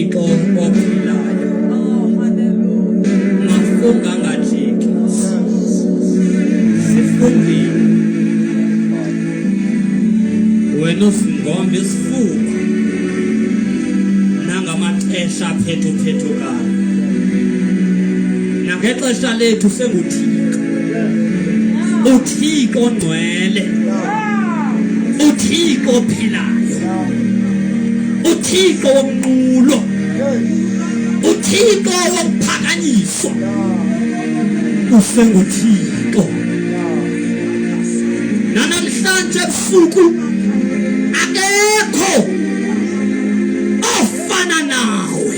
Thixo ophilayo. Mafunga ngajiki. Sifungile. Wena usingombe isifuba. Nangamaxesha aphethu-phethukayo. Nangexesha lethu senguThixo. uThixo ongcwele. uThixo ophilayo. uThixo womqulo. uThixo wokuphakanyiswa. usenguThixo. Namhlanje ebusuku akekho ofana nawe.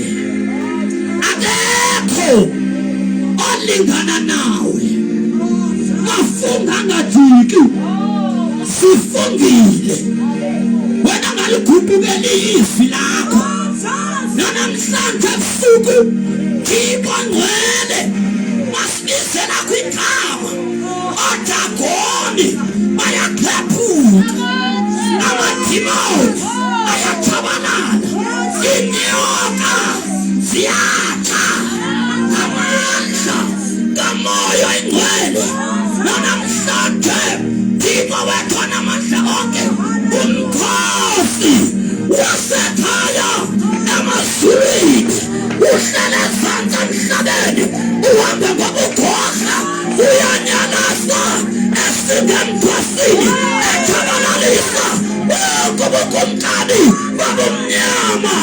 Akekho olingana nawe. Mafunga ngajiki. Sifungile. Wena ngalikhuphukela ifi lakho. Namhlanje ebusuku Thixo ongcwele masibizela kwigama. Odagoni bayaklephuka. Amadimoni ayachabalala. Inyoka ziyatha. Amandla kamoya ingcwele. Namhlanje Thixo wethu onamandla onke. Umkhosi wasekhaya emazulwini. Uhlala ezantsi emhlabeni. Uhambe ngobugorha. Uyanyalaza esingemthwasini. Echabalalisa kubukumkani babumnyama.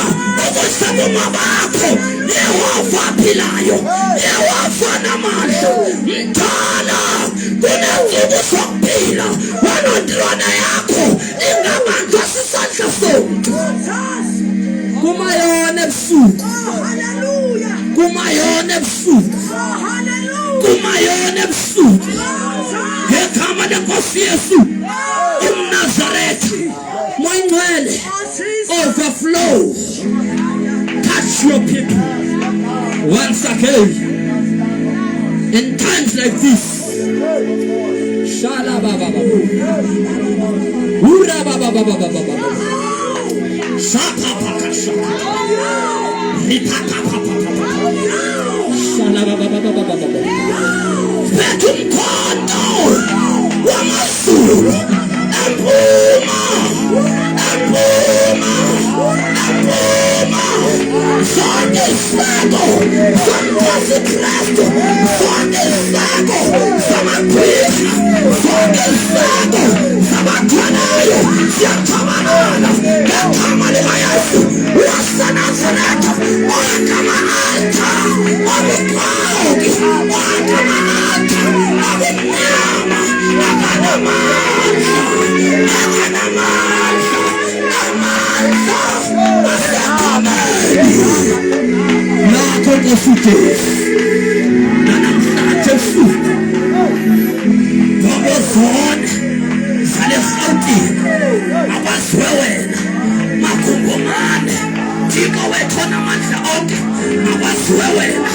Ubusabuma bakho Yehova aphilayo. Yehova namandla. Mdala kunenzuku sokuphila. Wanondlwana yakho ingabanjwa sisandla somntu. Kumayona ebusuku. Kumayona ebusuku. Kumayona ebusuku. Ngegama lenkosi Yesu uMnazaretha. Moyingcwele overflow. Touch your people once again. In times like this. Shala baba baba. Ura baba baba baba. Shaka paka shaka. Ripaka papa papa. Shala baba baba baba. Betum kondo. Wamasuru. Empuma. Empuma. Empuma. Sonde sago. Sonde Cristo. Sonde sago. Samapisa. Sonde sago. Samakanayo. Siatamanana. Kakamale mayasu. Wasa Nazareth. Wakama alta. Wamukwauki. Wakama alta. Wamunyama. Wakanamasha. Wakanamasha. Amasha. Wasakamani. Nako kofute. Nanamhlanje futhi. Ngobozona. Sale Gauteng. Abazwe wena. Makhungumane. Thixo wethu onamandla onke. Abazwe wena.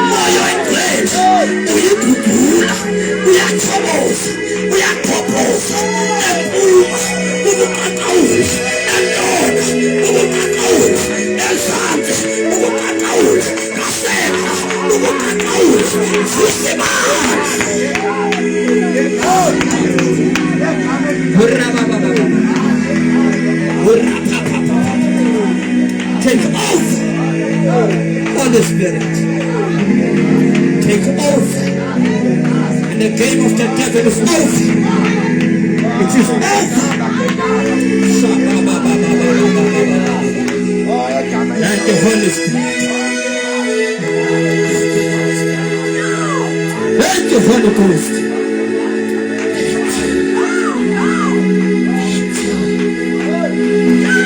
Moya oyingcwele. Uyigugula. Uyachoboza. Uyaqhophoza. Empuma. Ubuqaqawula. Entona. Ubuqaqawula. Ezantsi. Ubuqaqawula. Ngasentla. Ubuqaqawula. Fusimana. Take over, Holy Spirit. Take over. And the game of the devil is over. It is over. Thank you, Holy Spirit. Thank you, Holy Ghost.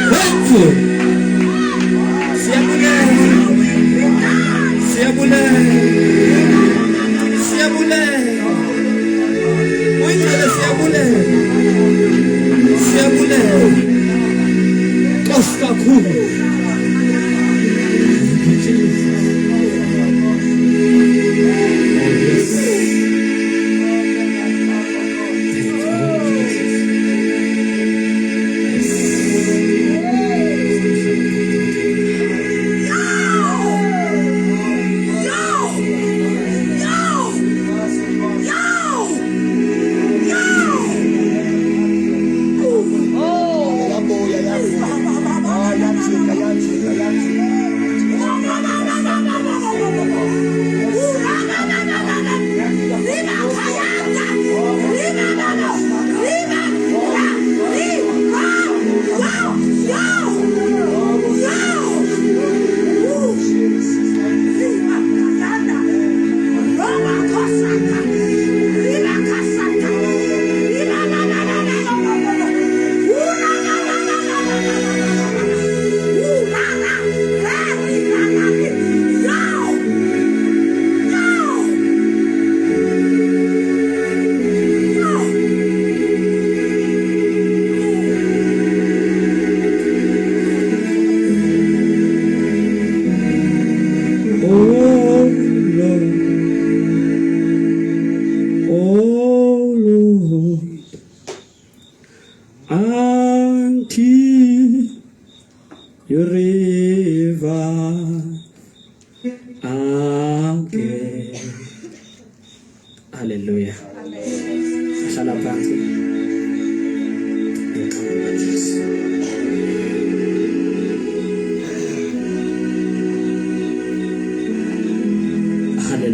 Thank you.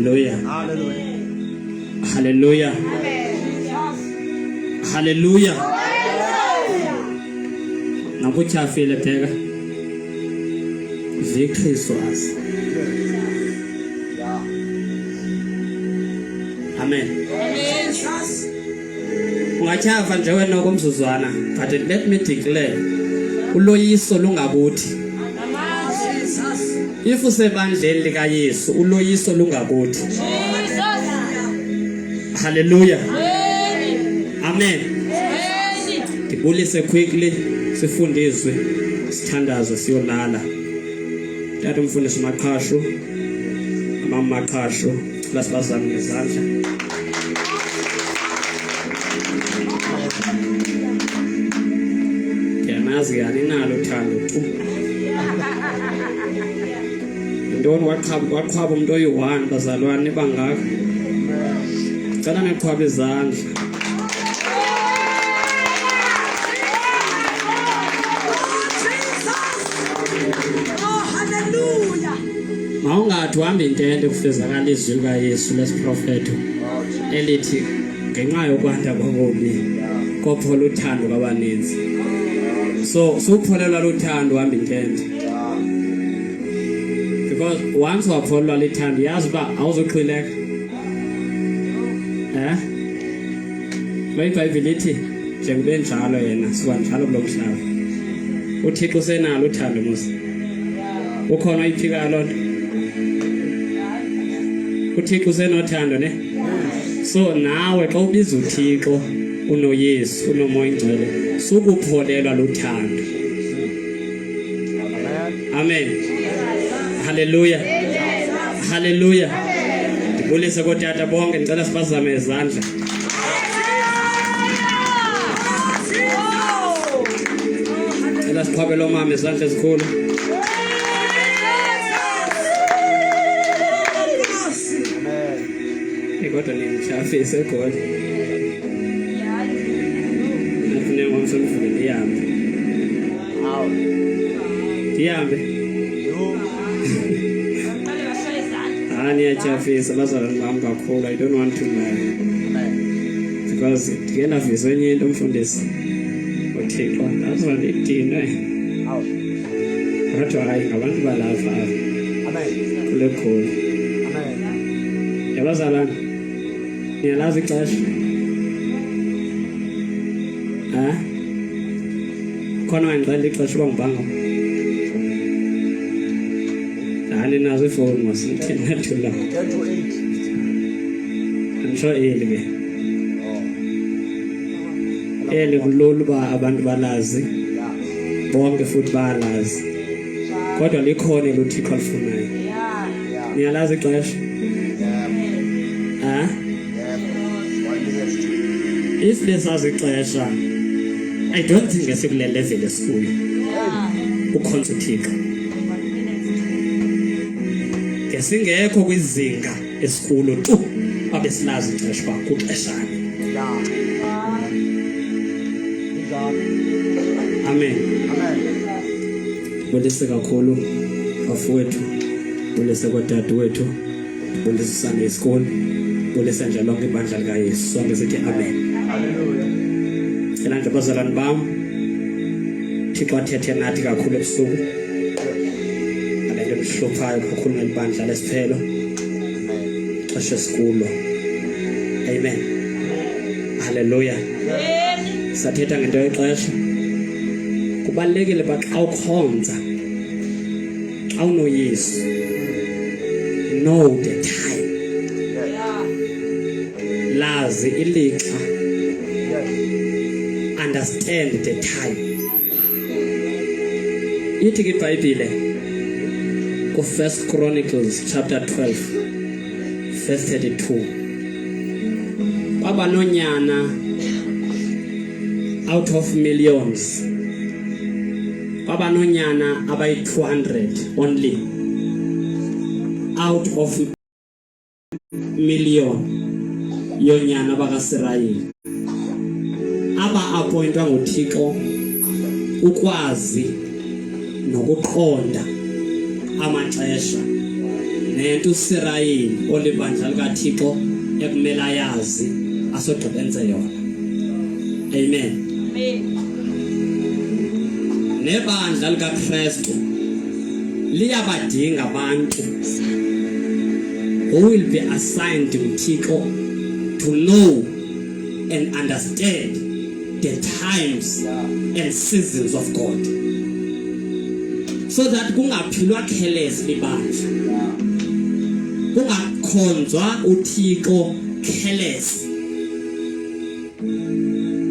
Hallelujah. Hallelujah. Hallelujah. Nakutyhafile pheka. Victory is for us. Amen. Ungatyhafa nje wena komzuzwana, but let me declare, uloyiso lungakuthi. If usebandleni lika Yesu, uloyiso lungakuthi. Hallelujah. Amen. Ndibulise quickly sifundiswe sithandazo siyolala. Tata umfundisi uMaqhashu, amama Maqhashu, lasibazama ngezandla. Yanazi yani nalo uthando tu. Ndoni waqhaba umuntu oyi-1 bazalwane bangaka. Cela neqhwaba izandla. Mawungathi uhamba intente kufezakala izwi likaYesu lesiprofeto elithi ngenxa yokwanda kwakobi kophola uthando kwabaninzi. So supholelwa luthando uhamba intente. Because once wapholelwa luthando yazi uba awuzoqhileka. Bayibhayibhile ithi njengoba njalo yena sikwanjalo kulo mhlaba. UThixo usenalo uthando mos. Ukhona oyiphika loo nto. UThixo usenothando ne? So nawe xa ubiza uThixo unoYesu unomoya ingcwele sukupholelwa luthando. Amen. Hallelujah. Hallelujah. Ndibulise kotata bonke ndicela sibazame izandla. Ndicela siqhwabele omama izandla ezikhulu. Kodwa nimshafise kodwa. Nafune ngomsomfundo ndihambe. Ndihambe. Niyachafisa bazalwane bami kakhulu. I don't want to lie. Because ndingena visa enye into umfundisi uThixo azondidina. Kodwa hayi ngabantu balapha. Amen. Kule khulu. Amen. Yabazalwane niyalazi ixesha. Khona ngicela ixesha uba ngibanga. Hali nazo ifoni masithina thula. 10 to 8. Ngisho eli ke. Eli kulolu ba abantu balazi. Bonke futhi balazi. Kodwa likhona eluThixo alifunayo. Niyalazi ixesha. If lesazi ixesha, I don't think esikule level esikuyo. Ukhonza uThixo. Ngesingekho kwizinga esikhulu tu abesilazi ixesha uba kuxeshana. Amen. Bulise kakhulu bafowethu, bulise kotata wethu, bulise Sunday school, bulise nje lonke ibandla likaYesu. Sonke sithi amen. Hallelujah. Yena nje bazalwane bam, Thixo athethe nathi kakhulu ebusuku. Alento lihluphayo kakhulu ngelibandla lesiphelo. Xesha sikulo. Amen. Hallelujah. Sathetha ngento yexesha. Kubalekile ba xa ukhonza, xa unoYesu, know the time. Lazi ilixa. Understand the time. Ithi ke iBhayibhile ku 1 Chronicles chapter 12 verse 32. Baba nonyana out of millions. Baba nonyana abayi 200 only out of million yonyana bakaSirayeli. Aba appointwa nguThixo ukwazi nokuqonda amaxesha nento uSirayeli olibandla likaThixo ekumela yazi asogqibenze yona. Amen. Nebandla likaKristu liyabadinga abantu who will be assigned to Thixo to know and understand the times and seasons of God, so that kungaphilwa careless libandla, kungakhonzwa uThixo careless,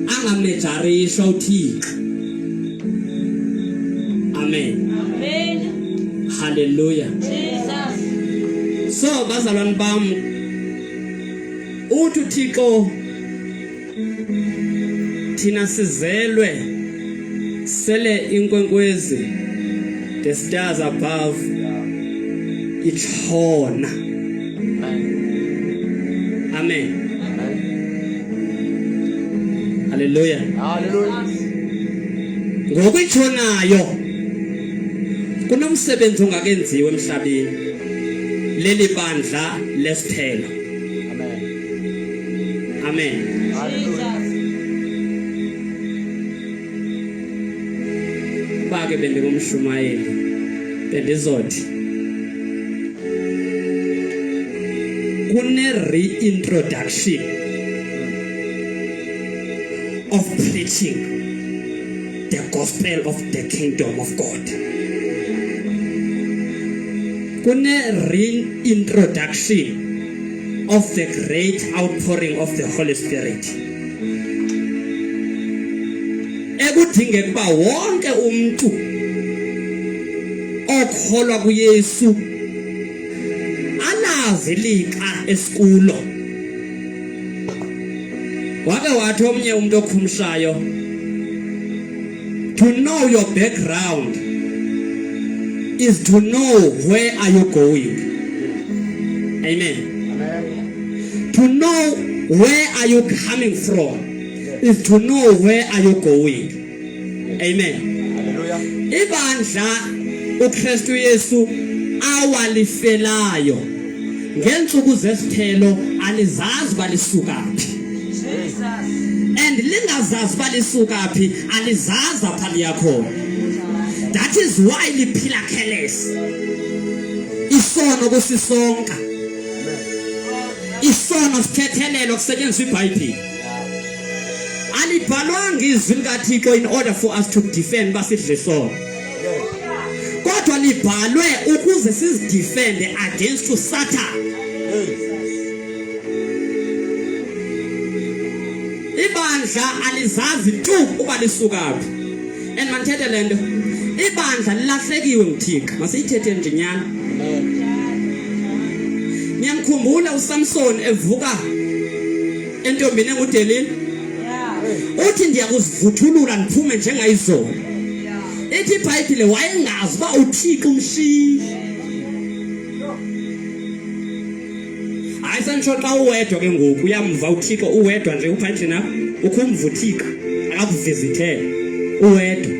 angamejarisha uThixo. Amen. Hallelujah. Jesus. So bazalwane bami, uthi uThixo thina sizelwe sele inkwenkwezi, the stars above itshona. Amen. Hallelujah. Hallelujah. Ngokuitshonayo kunomsebenzi ongakenziwe emhlabeni leli bandla lesithelo. Amen. Amen. Bake bendingumshumayeli bendizothi kune reintroduction of preaching the gospel of the kingdom of God. Kune reintroduction of the great outpouring of the Holy Spirit. Ekudingeka kuba wonke umuntu okholwa kuYesu alazi lixa esikulo. Wake wathi omnye umuntu okhumshayo, to know your background is to know where are you going. Amen. To know where are you coming from is to know where are you going. Amen. Hallelujah. Ibandla uKristu Yesu awalifelayo ngensuku zesithelo alizazi balisukapi. And lingazazi balisukapi alizazi apha liyakhona. That is why liphila careless. Isono kusisonka. Isono sithethelelo kusetyenziswa iBhayibheli. Alibhalwanga izwi likaThixo in order for us to defend basidle isono. Kodwa libhalwe ukuze sizidefende against Satan. Ibandla alizazi tu uba lisukaphi. And manthethe lento, ibandla lilahlekiwe nguThixo. Masiyithethe njinyana. Ngiyamkhumbula uSamson evuka entombini enguDelila. Uthi ndiyakuzivuthulula ndiphume njengayizolo. Ethi iBhayibhile wayengazi uba uThixo umshiyile. Ayisantsho xa uwedwa ke ngoku uyamva uThixo uwedwa nje uphantsi na ukhumva uThixo akakuvizithele uwedwa.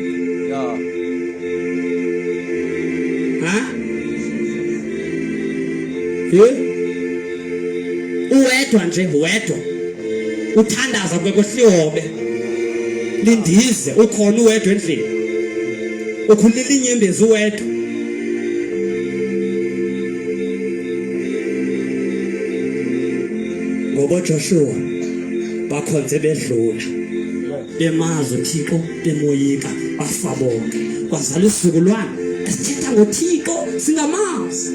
Uwedwa nje uwedwa uthandaza kwehlihobe lindize ukhona uwedwa endlini ukhulila inyembezi uwedwa. Ngoba Joshua bakhonze bedlula bemazi uThixo bemoyika bafa bonke kwazala isizukulwane esithetha ngoThixo singamazi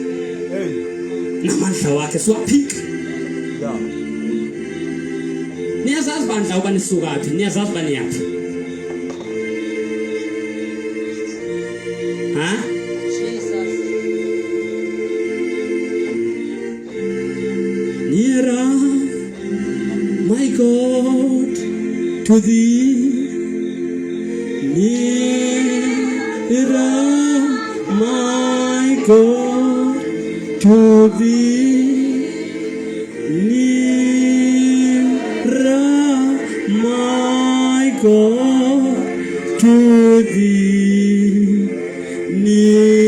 namandla wakhe siwaphika. Niyazazi bandla uba nisukaphi, niyazazi uba niyaphi. Nearer, my God, to thee. Nearer, my God, to thee. Nearer, my God, to thee. Nearer,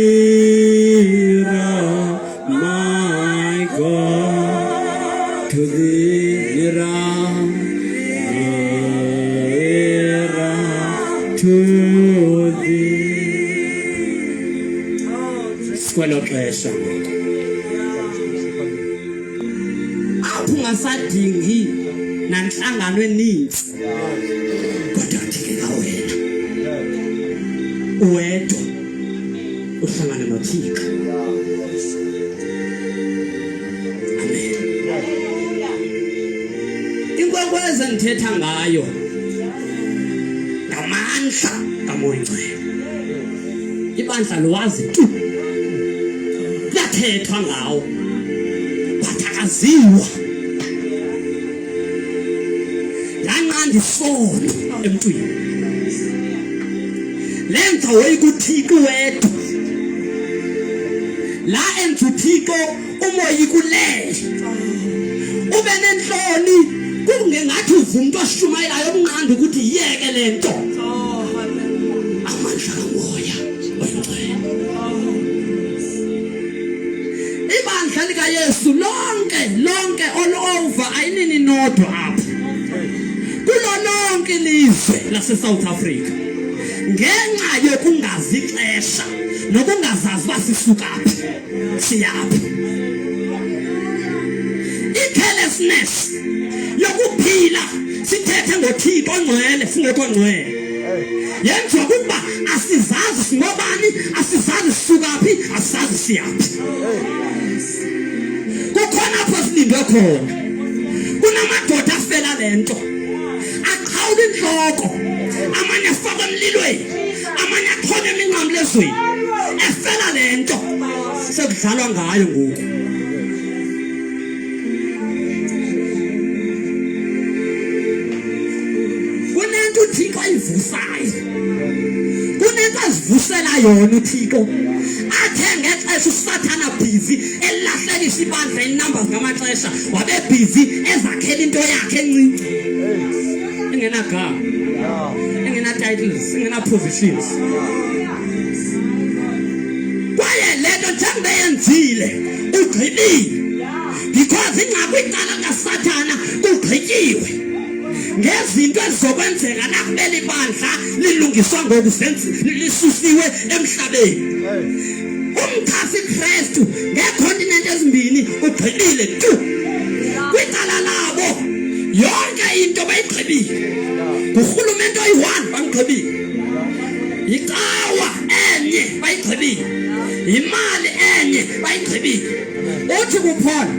lixesha ngoku apho ungasadingi nanhlangano eninzi kodwa udingeka wena uwedwa uhlangane noThixo. Amen. Inkwekwezi endithetha ngayo ngamandla kaMoya Oyingcwele. Ibandla lwazi tu lathethwa ngawo bathakaziwa lanqanda isono emntwini lenza woyikuThixo wedwa la enza uThixo umoya ikulele ube nenhloni kungengathi uvumuntu oshumayelayo omnqanda ukuthi yeke lento amandla kaMoya Oyingcwele. Ibandla likaYesu lonke all over ayinini nodwa apha kulo lonke ilizwe lase-South Africa ngenxa yokungazi ixesha nokungazazi uba sisukaphi siyaphi. I-carelessness yokuphila sithethe ngoThixo ongcwele singekho ngcwele yenziwa kukuba asizazi singobani, asizazi sisukaphi, asizazi siyaphi. Kukhona apho silindwe khona. Kunamadoda afela lento aqhawula inhloko, amanye afaka emlilweni, amanye akhona eminqamlezweni efela lento sekudlalwa ngayo ngoku. Kunento uThixo ayivusayo, kunento azivusela yona uThixo athe ngexesha uSathana busy elahlekisa ibandla inumbers ngamaxesha wabe busy ezakhela into yakhe encinci engenagama, engena titles, engena positions. Kwaye lento njengoba yenzile ugqibile because ingcako icala kaSathana kugqityiwe ngezinto ezizokwenzeka nakumele ibandla lilungiswa ngoku lisusiwe emhlabeni. Umchasi Kristu ngeekontinent ezimbini ugqibile tu kwicala labo yonke into bayigqibile. Ngurhulumente oyi-1 bamgqibile, icawa enye bayigqibile, imali enye bayigqibile. Uthi kuphela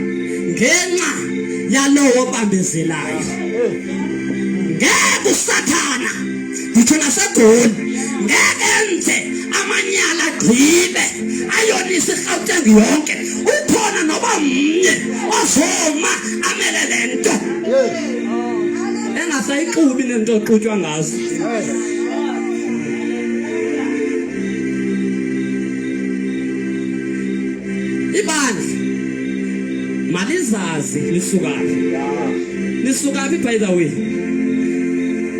ngenxa yalowo bambezelayo ngeke uSathana ngitsho naseGoli ngeke enze amanyala agqibe ayonisa iGauteng yonke. Ukhona noba mnye ozoma amele lento engasayixubi nento oqhutywa ngazo. Ibandla malizazi lisukaphi by the way.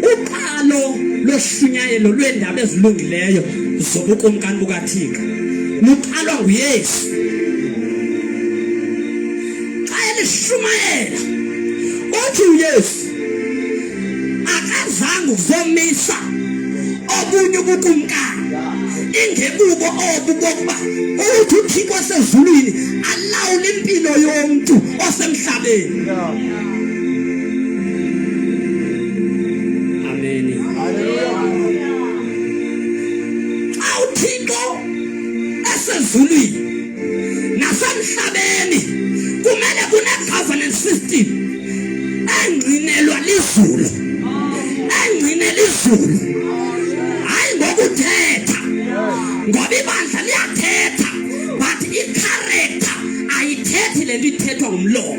Uqalo loshunyayelo lweendaba ezilungileyo zobukumkani bukaThixo luqalwa nguYesu. Xa elishumayela uthi uYesu akazange ukuzomisa obunye ubukumkani ingebubo obu bokuba uthi uThixo osezulwini alawula impilo yomntu osemhlabeni. Ezulwini nasemhlabeni kumele kune-governance system engcinelwa lizulu, engcinela izulu, hayi ngokuthetha ngoba ibandla liyathetha but i-character ayithethi le nto ithethwa ngumlomo.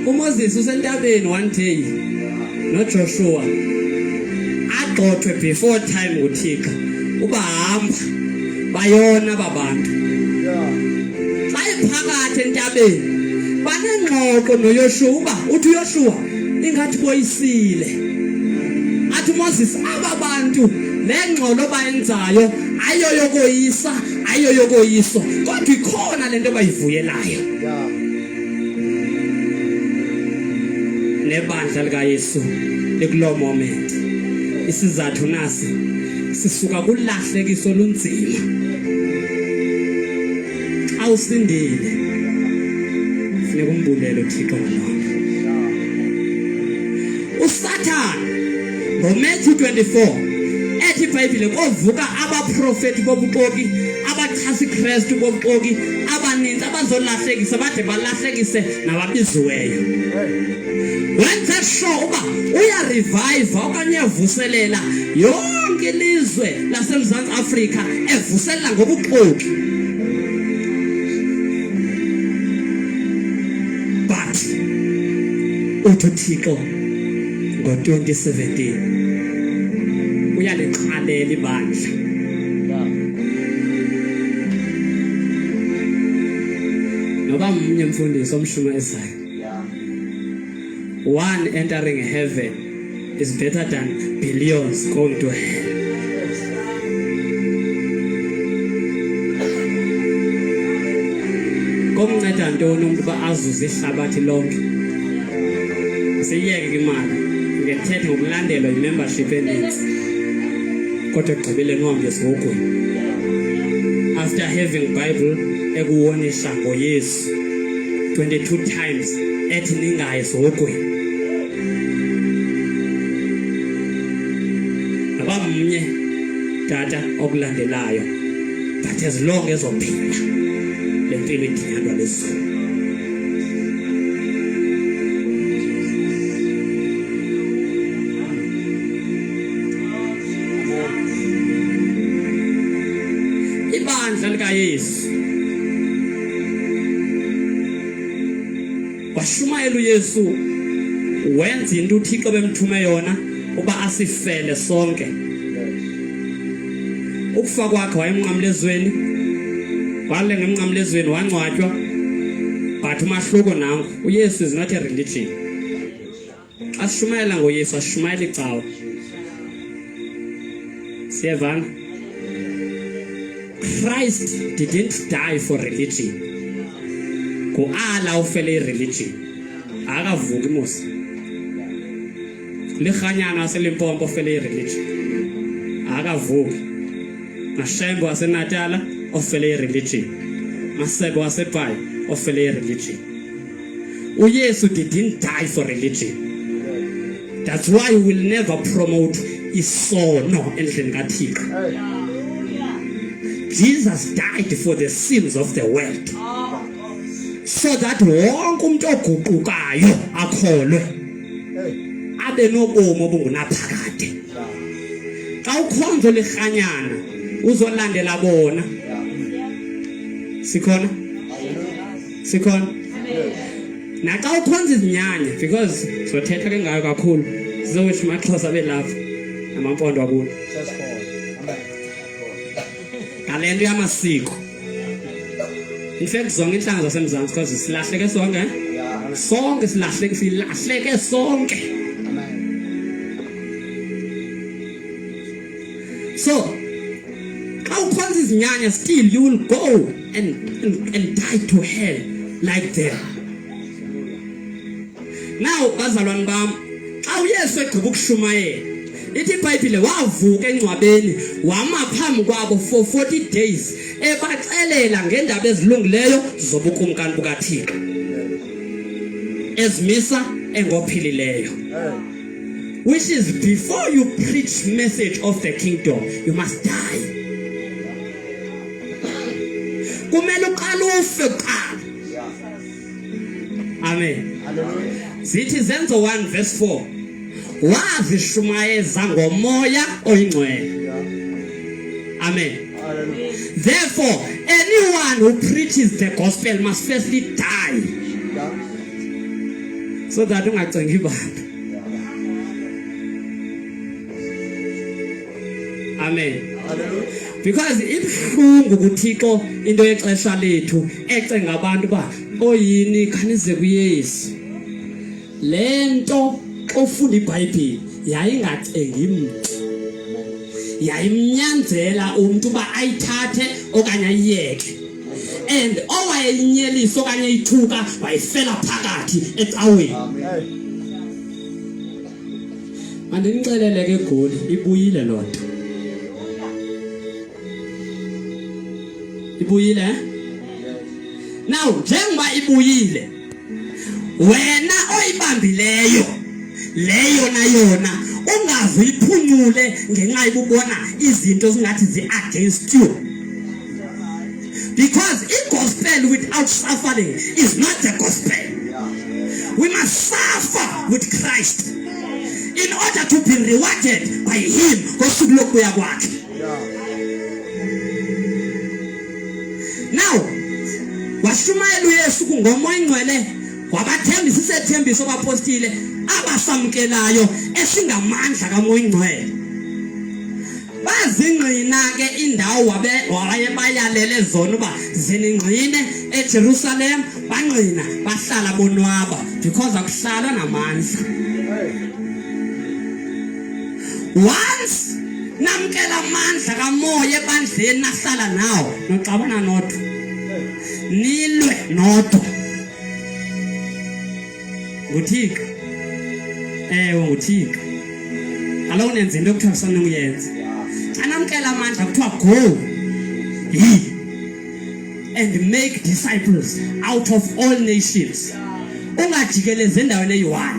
uMoses usentabeni one day noJoshua agxothwe before time nguThixo uba hamba bayona babantu. Xa ephakathi entabeni banengxoxo noYoshua uba uthi uYoshua ingathi boyisile. Athi uMoses aba bantu le ngxolo bayenzayo ayoyokoyiswa kodwa ikhona lento bayivuyelayo. nebandla likaYesu lekulo moment. Isizathu nasi sisuka kulahlekiso lunzima. Awusindile. Funeka umbulele uThixo ngalokho. uSatan ngoMatthew 24 ethi iBhayibhile kovuka abaprofeti bobuxoki abachasa iKristu bobuxoki abaninzi abazolahlekisa bade balahlekise nababiziweyo. Wenza sure uba uya revive okanye uyavuselela yonke ilizwe laseMzantsi Afrika evuselela ngobuxoki. But uThixo ngo-2017 uyalixhalela ibandla. Noba mnye mfundisi omshumayisayo. One entering heaven is better than billions going to hell. Komnceda ntoni umuntu uba azuze ihlabathi lonke? Siyeke imali. Ngethethe ngokulandelwa i-membership eninzi. Kodwa ekugqibeleni uhambe esihogweni. After having Bible ekuwonisha ngoYesu 22 times ethi ningayi esihogweni. Abamnye tata okulandelayo. But as long as uphila lempilo idinyanwa lezulu. Ibandla likaYesu washumayela uYesu wenza into uThixo bemthume yona uba asifele sonke. Ukufa kwakhe wayemnqamlezweni wale ngemnqamlezweni wangcwatywa. But umahluko nangu uYesu is not a religion. Ashumayela ngoYesu ashumayela icawa. Siyevana? Christ didn't die for religion. Ala ufele religion. Akavuki mos. Likhanyana waselimpompo ufele religion. Akavuki. Mashembo waseNatala ofele religion. Masebo wasePayi ofele religion. uYesu didn't die for religion. That's why we will never promote isono endlini kaThixo. Jesus died for the sins of the world. So that wonke umuntu oguqukayo akholwe abe nobomi obungunaphakade. Xa ukhonzo likhanyana uzolandela bona. Sikhona? Naxa ukhonza izinyanya because sothetha ke ngayo kakhulu sizowesho amaXhosa belapha namampondo akulo. Kalento yamasiko. In fact zonke inhlanga zaseMzantsi because silahleke sonke. Sonke silahleke sonke. So how comes izinyanya still you will go and die to hell like them. Now bazalwane bam xa uYesu egqiba ukushumayela ithi iBhayibhile wavuka encwabeni wama phambi kwabo for 40 days ebaxelela ngendaba ezilungileyo zobukumkani bukaThixo ezimisa engophilileyo. Which is before you preach message of the kingdom you must die. Kumele uqale ufe kuqala. Amen. Zithi Zenzo 1 verse 4 wazishumayeza ngomoya oyingcwele. Amen. Therefore anyone who preaches the gospel must firstly die so that ungacengi abantu. Amen. Because ibhlungu kuThixo into yexesha lethu ecenga abantu ba oyini khanize kuYesu. Lento ofunda iBhayibheli yayingacengi umuntu. Yayimnyanzela umuntu ba ayithathe okanye ayiyeke. And owayeyinyelisa okanye ayithuka wayifela phakathi ecaweni. andinixelele ke goli ibuyile lonto ibuyile now njengoba ibuyile wena oyibambileyo leyo na yona ungaze iphunyule ngenxa yokubona izinto zingathi zi-against you, because i-gospel without suffering is not the gospel. We must suffer with Christ in order to be rewarded by him ngosuku lokubuya kwakhe. Now washumayela uYesu kungomoya ingcwele wabathembisa isethembiso abapostile abasamkelayo esingamandla kamoya ingcwele. Bazingqina ke indawo wayebayalele zona uba ziningqine eJerusalem, bangqina bahlala bonwaba because akuhlalwa namandla. Once namkela amandla kamoya ebandleni nahlala nawo noxabana nodwa nilwe nodwa nguThixo. nguThixo alo nenze into ekuthiwa kufanele uyenze. Xa namkela amandla kuthiwa go ye and make disciples out of all nations. Ungajikeleze endaweni eyi-1.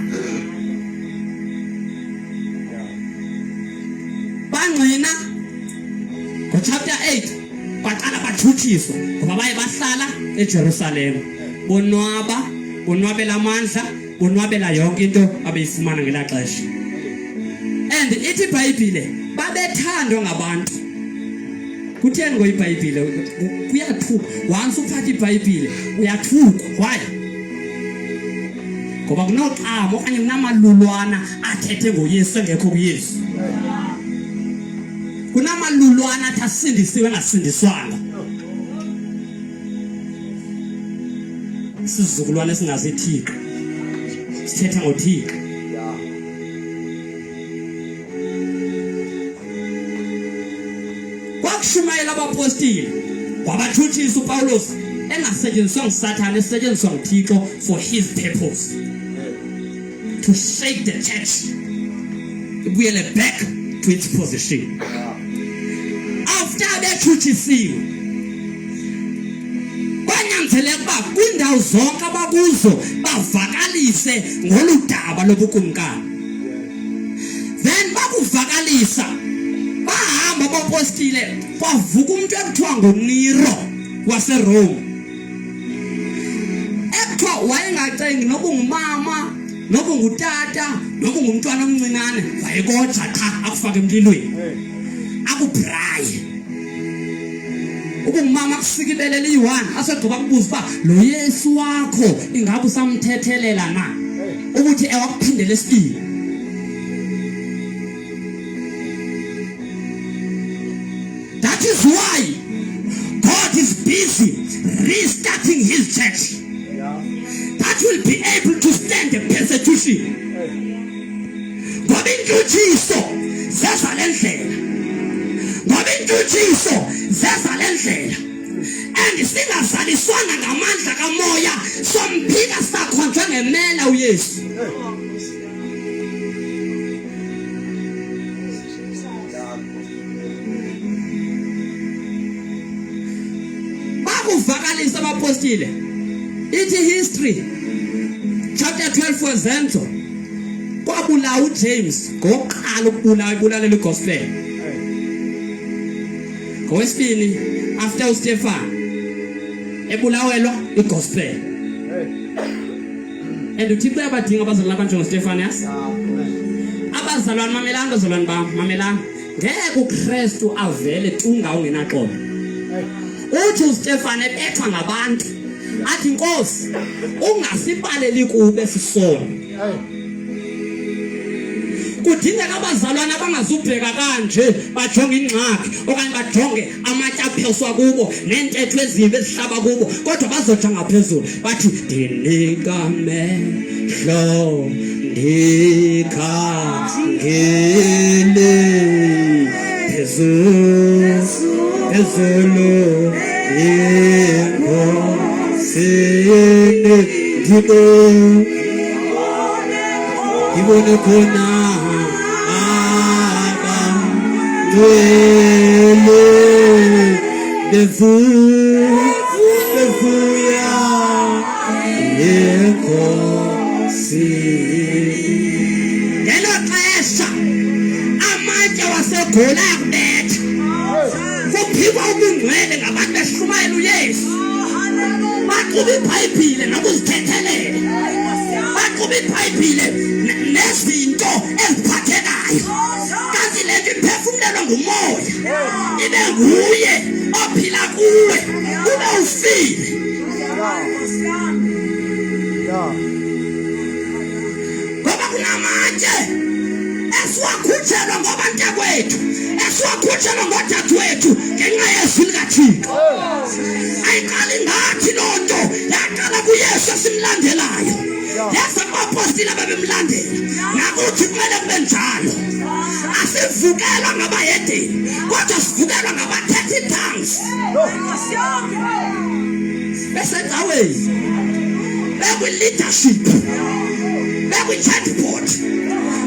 Bangqina ngochapter 8 baqala bathutshiswa ngoba baye bahlala eJerusalem bonwabela amandla, bonwabela yonke into abeyifumana ngelaa xesha. And ithi iBhayibhile babethandwa ngabantu. Kutheni ngoyiBhayibhile kuyathukwa? Once uphatha iBhayibhile uyathukwa. Why? Ngoba kunoxamo okanye kunamalulwana athethe ngoYesu engekho kuYesu. Kunamalulwana athi asindisiwe engasindiswanga. Sizukulwane singazi Thixo, sithetha ngoThixo. Kwakushumayela abapostile wabathuthisa uPawulos engasetyenziswa nguSathane, esetyenziswa nguThixo for his purpose, to shake the church ibuyele back to its position. After bethuthisiwe kwanyanzeleka uba kwiindawo zonke abakuzo bavakalise ngoludaba lobukumkani. Then bakuvakalisa bahamba abapostile kwavuka umuntu ekuthiwa nguNero waseRome, ekuthiwa wayengacengi noba ungumama noba ungutata noba ungumntwana omncinane, wayekoja qha akufake emlilweni akubhraye. Ubungumama kusikibelela i-1 asegqiba kubuza uba lo Yesu wakho ingabe usamthethelela na ukuthi ewakuphindele esibili. That is why God is busy restarting his church that will be able to stand the persecution. Ngoba intutshiso zeza lendlela, ngoba intutshiso zeza lendlela, and singazaliswana ngamandla kamoya somphika sakhonjwe ngemela uYesu. Bakuvakalisa abapostile ithi history chapter 12 wezenzo kwabulawa uJames ngoqala ukubulalela igospel. Ngowesibini after uStefan ebulawelwa igospel. And uThixo uyabadinga abazalwane abanjengoStefan, yas abazalwane mamelanga, bazalwane bam mamelanga, ngeke uKristu avele tunga ungenaxolo. Uthi uStefan ebethwa ngabantu athi Nkosi ungasibaleli kube sisono. Kudingeka abazalwane abangazubheka kanje bajonge ingxaki okanye bajonge amatyapheswa kubo nentetho ezimbi ezihlaba kubo, kodwa bazoja ngaphezulu bathi ndinika mehlo ndikhangele phezulu enkosini ndibone khona bevuya yenkosi. Ngelo xesha amatye waseGoli akubetha, kuphikwa ubungcwele ngabantu beshumayela uYesu. Baqhuba iBhayibhile nokuzithethelele, baqhuba iBhayibhile nezinto eziphathekayo, kanti le nto iphefumlelwa ngumoya ibe nguye ophila kuwe ube ufile. Ngoba kunamatye esiwakhutshelwa ngobantakwethu, esiwakhutshelwa ngodadewethu ngenxa yezwi likaThixo. Ayiqali ngathi loo nto, yaqala kuYesu esimlandelayo. Yesu abapostile ababemlandela, nakuthi kumele kube njalo. Asivukelwa ngabayedeni, kodwa sivukelwa ngabathetha tongues. Besendaweni, bekwi-leadership, bekwi-chat board,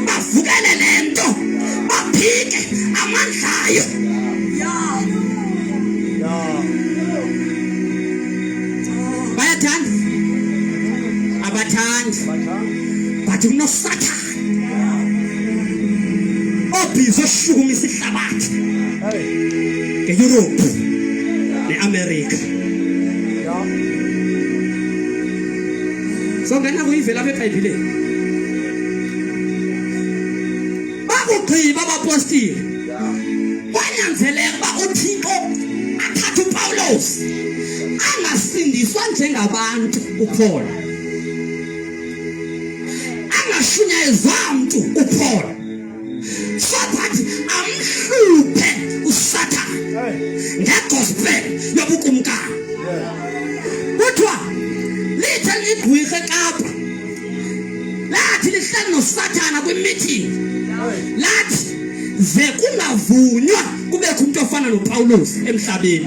bavukele le nto, baphike amandlayo. Bayathanda? Abathandi. But unoSathane obhizi oshukumisa ihlabathi ngeEurope neAmerica. So ngena kuyivela apha eBhayibhileni. Bakugqiba abapostile, kwanyanzeleka uba uThixo athathe uPawulos angasindiswa njengabantu uPaul, angashunyayezwa mntu uPaul, so that amhluphe uSathane ngegospel yobukumkani. Kuthiwa lithe ligqwirha eKapa, lathi lihleli noSathane kwi-meeting, lathi ze kungavunywa kubekho umuntu ofana noPawulos emhlabeni,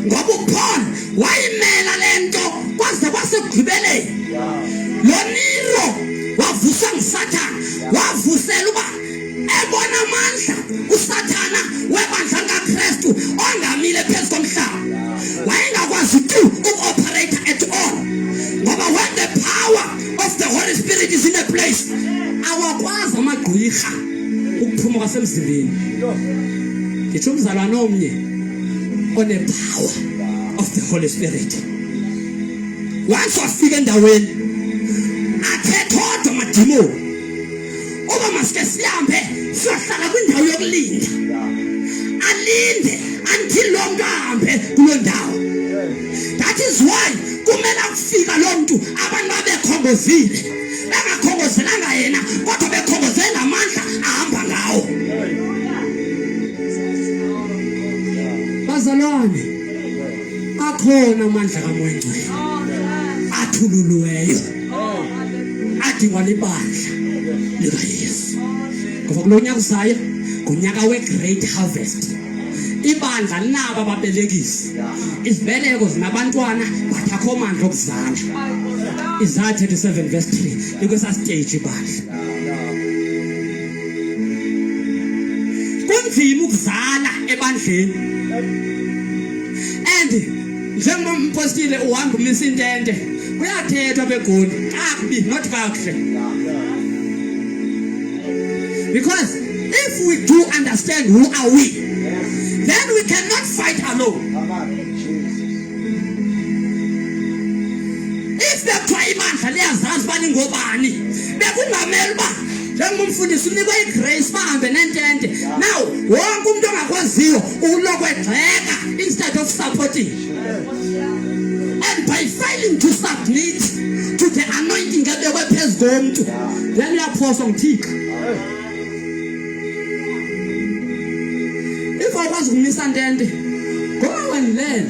ngoba uPaul wayimela le nto kwaze kwasekugqibeleni. Lo Nero wavuswa nguSathane, wavusela uba ebona amandla uSathane webandla kaKristu ongamile phezu komhlaba. Wayengakwazi tu uku-operate at all, ngoba when the power of the Holy Spirit is in a place, awakwazi amagqwirha ukuphuma kwasemzimbeni. Ngitsho umzalwane omnye one-power of the Holy Spirit. Once wafika endaweni, athethe kodwa amadimoni uba masike sihambe siyohlala kwindawo yokulinda, alinde until lo mntu ahambe kuloo ndawo. That is why kumele kufika lo mntu abantu babekhongozile, bengakhongozelanga yena kodwa bekhongozele ngamandla ahamba ngawo. Bazalwane, akhona amandla kaMoya Ngcwele athululweyo adingwa libandla likaYesu. Ngoba kulo nyaka uzayo ngunyaka we-great harvest. Ibandla linaba ababelekisi, izibeleko zinabantwana but akho mandla okuzala. Isaiah 37 verse 3 likwesa stage ibandla. Kunzima ukuzala ebandleni, and njengoba umpostile uhamba umisa intente, kuyathethwa beGoli kakubi, not kakuhle. Because if we do understand who are we, then we cannot fight alone. If bekuthiwa ibandla liyazazi bani ngobani, bekungamele uba njengomfundisi unikwe igrace bahambe nentente. Now wonke umuntu ongakwaziyo ulokwe egxeka instead of supporting. And by failing to submit to the anointing ebekwe phezu komntu, then uyaphoswa nguThixo. If awukwazi ukumisa ntente, ngoba wenilele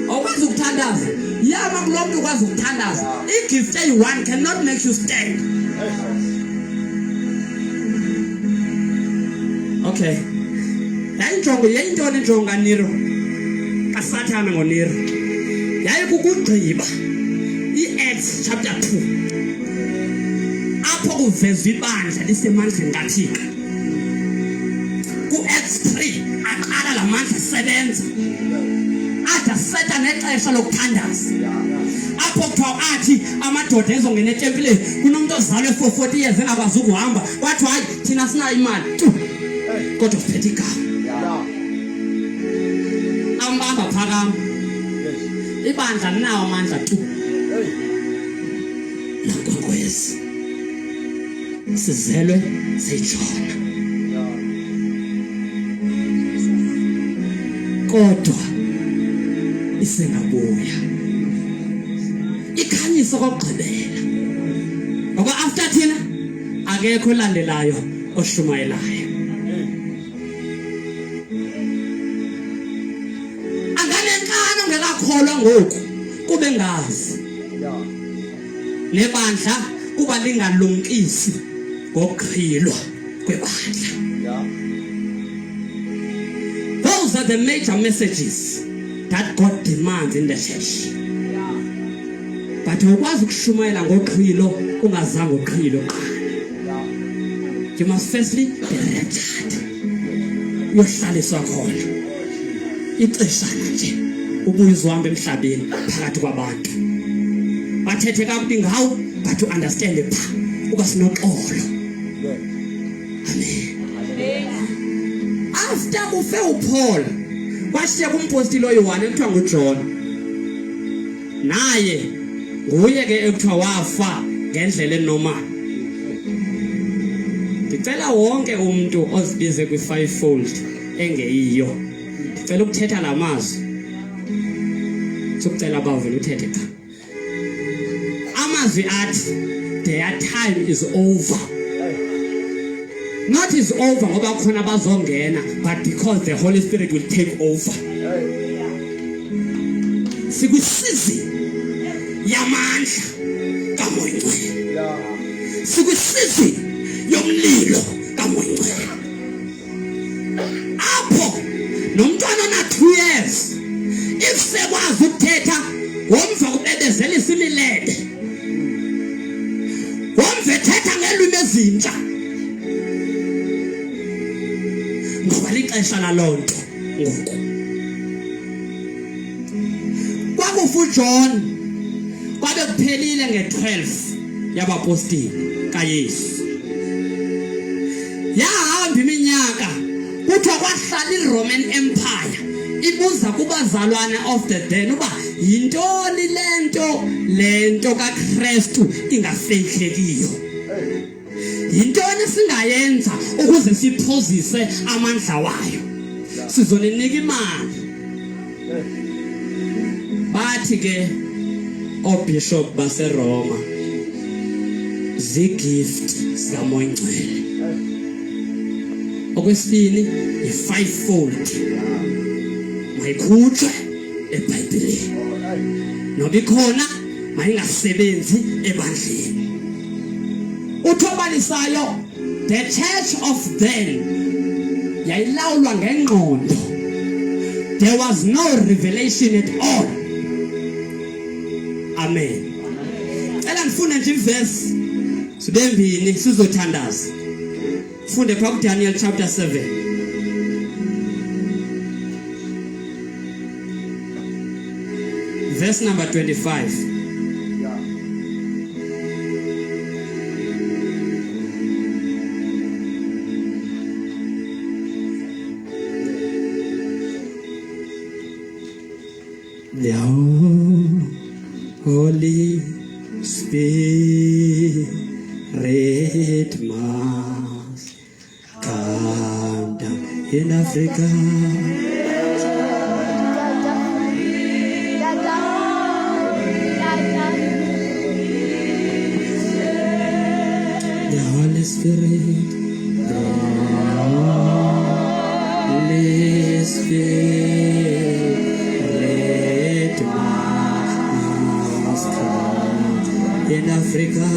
awukwazi ukuthandaza, yama kulo mntu ukwazi ukuthandaza. I-gift eyi-1 cannot make you stand. Okay, yayinjongo yayintoni injongo kaNero kaSathane ngoNero? Yayikukugqiba i-Acts chapter 2, apho kuvezwa ibandla lisemandleni kaThixo. usebenza ade aseta nexesha lokuthandaza apho kuthiwa athi amadoda ezongena etempileni kunomuntu ozalwe for 40 years engakwazi ukuhamba wathi hayi thina sinayo imali kodwa siphethe igama ambamba phakama ibandla linawo amandla nakwenkwezi sizelwe sejona kodwa isengabuya ikhanyisa kokugqibela ngoba after thina akekho landelayo oshumayelayo anganenkani ongekakholwa ngoku kube ngazi nebandla kuba lingalumkisi ngokuqhilwa kwebandla. Those are the major messages that God demands in the church. But ukwazi ukushumayela ngoqhilo ungazange uqhilo qala. You must firstly be rendered. Uyohlaliswa khona. Ixeshana nje ubuye uzohamba emhlabeni phakathi kwabantu. Bathethe kakubi ngawo but to understand pha uba sinoxolo. Amen. After kufe uPaul washiya kumpostile oyi-1 ekuthiwa nguJohn naye nguye ke ekuthiwa wafa ngendlela enormal. Ndicela wonke umuntu ozibize kwi-fivefold engeyiyo ndicela ukuthetha la mazwi sokucela bavele uthethe cha amazwi athi their time is over. Not is over ngoba khona bazongena but because the Holy Spirit will take over. Sikwisizi yamandla kaMoya Ngcwele. Sikwisizi yomlilo kaMoya Ngcwele. Apho nomntwana na 2 years if sekwazi ukuthetha womva kubebezela isimilede. Womva ethetha ngelwimi ezintsha. Ngoba lixesha lalonto ngoku. Kwakufu John kwabe kuphelile nge-12 yabapostoli kaYesu. Yahamba iminyaka kuthiwa kwahlala iRoman Empire ibuza kubazalwane of the then uba yintoni lento kaKristu ingafeyikekiyo. Yintoni singayenza ukuze siphozise amandla wayo sizoninika imali. Bathi ke obishop baseRoma zigift zikaMoya Ngcwele. Okwesibini i-fivefold mayikhutshwe eBhayibhelini noba ikhona mayingasebenzi ebandleni. Uthobalisayo the church of then yayilawulwa ngengqondo. There was no revelation at all. Amen. Cela ngifunde nje iverse sibembini sizothandaza. Funde pha kuDaniel chapter 7. Verse number 25. The Holy Spirit must come down in Africa. The Holy Spirit must come in Africa.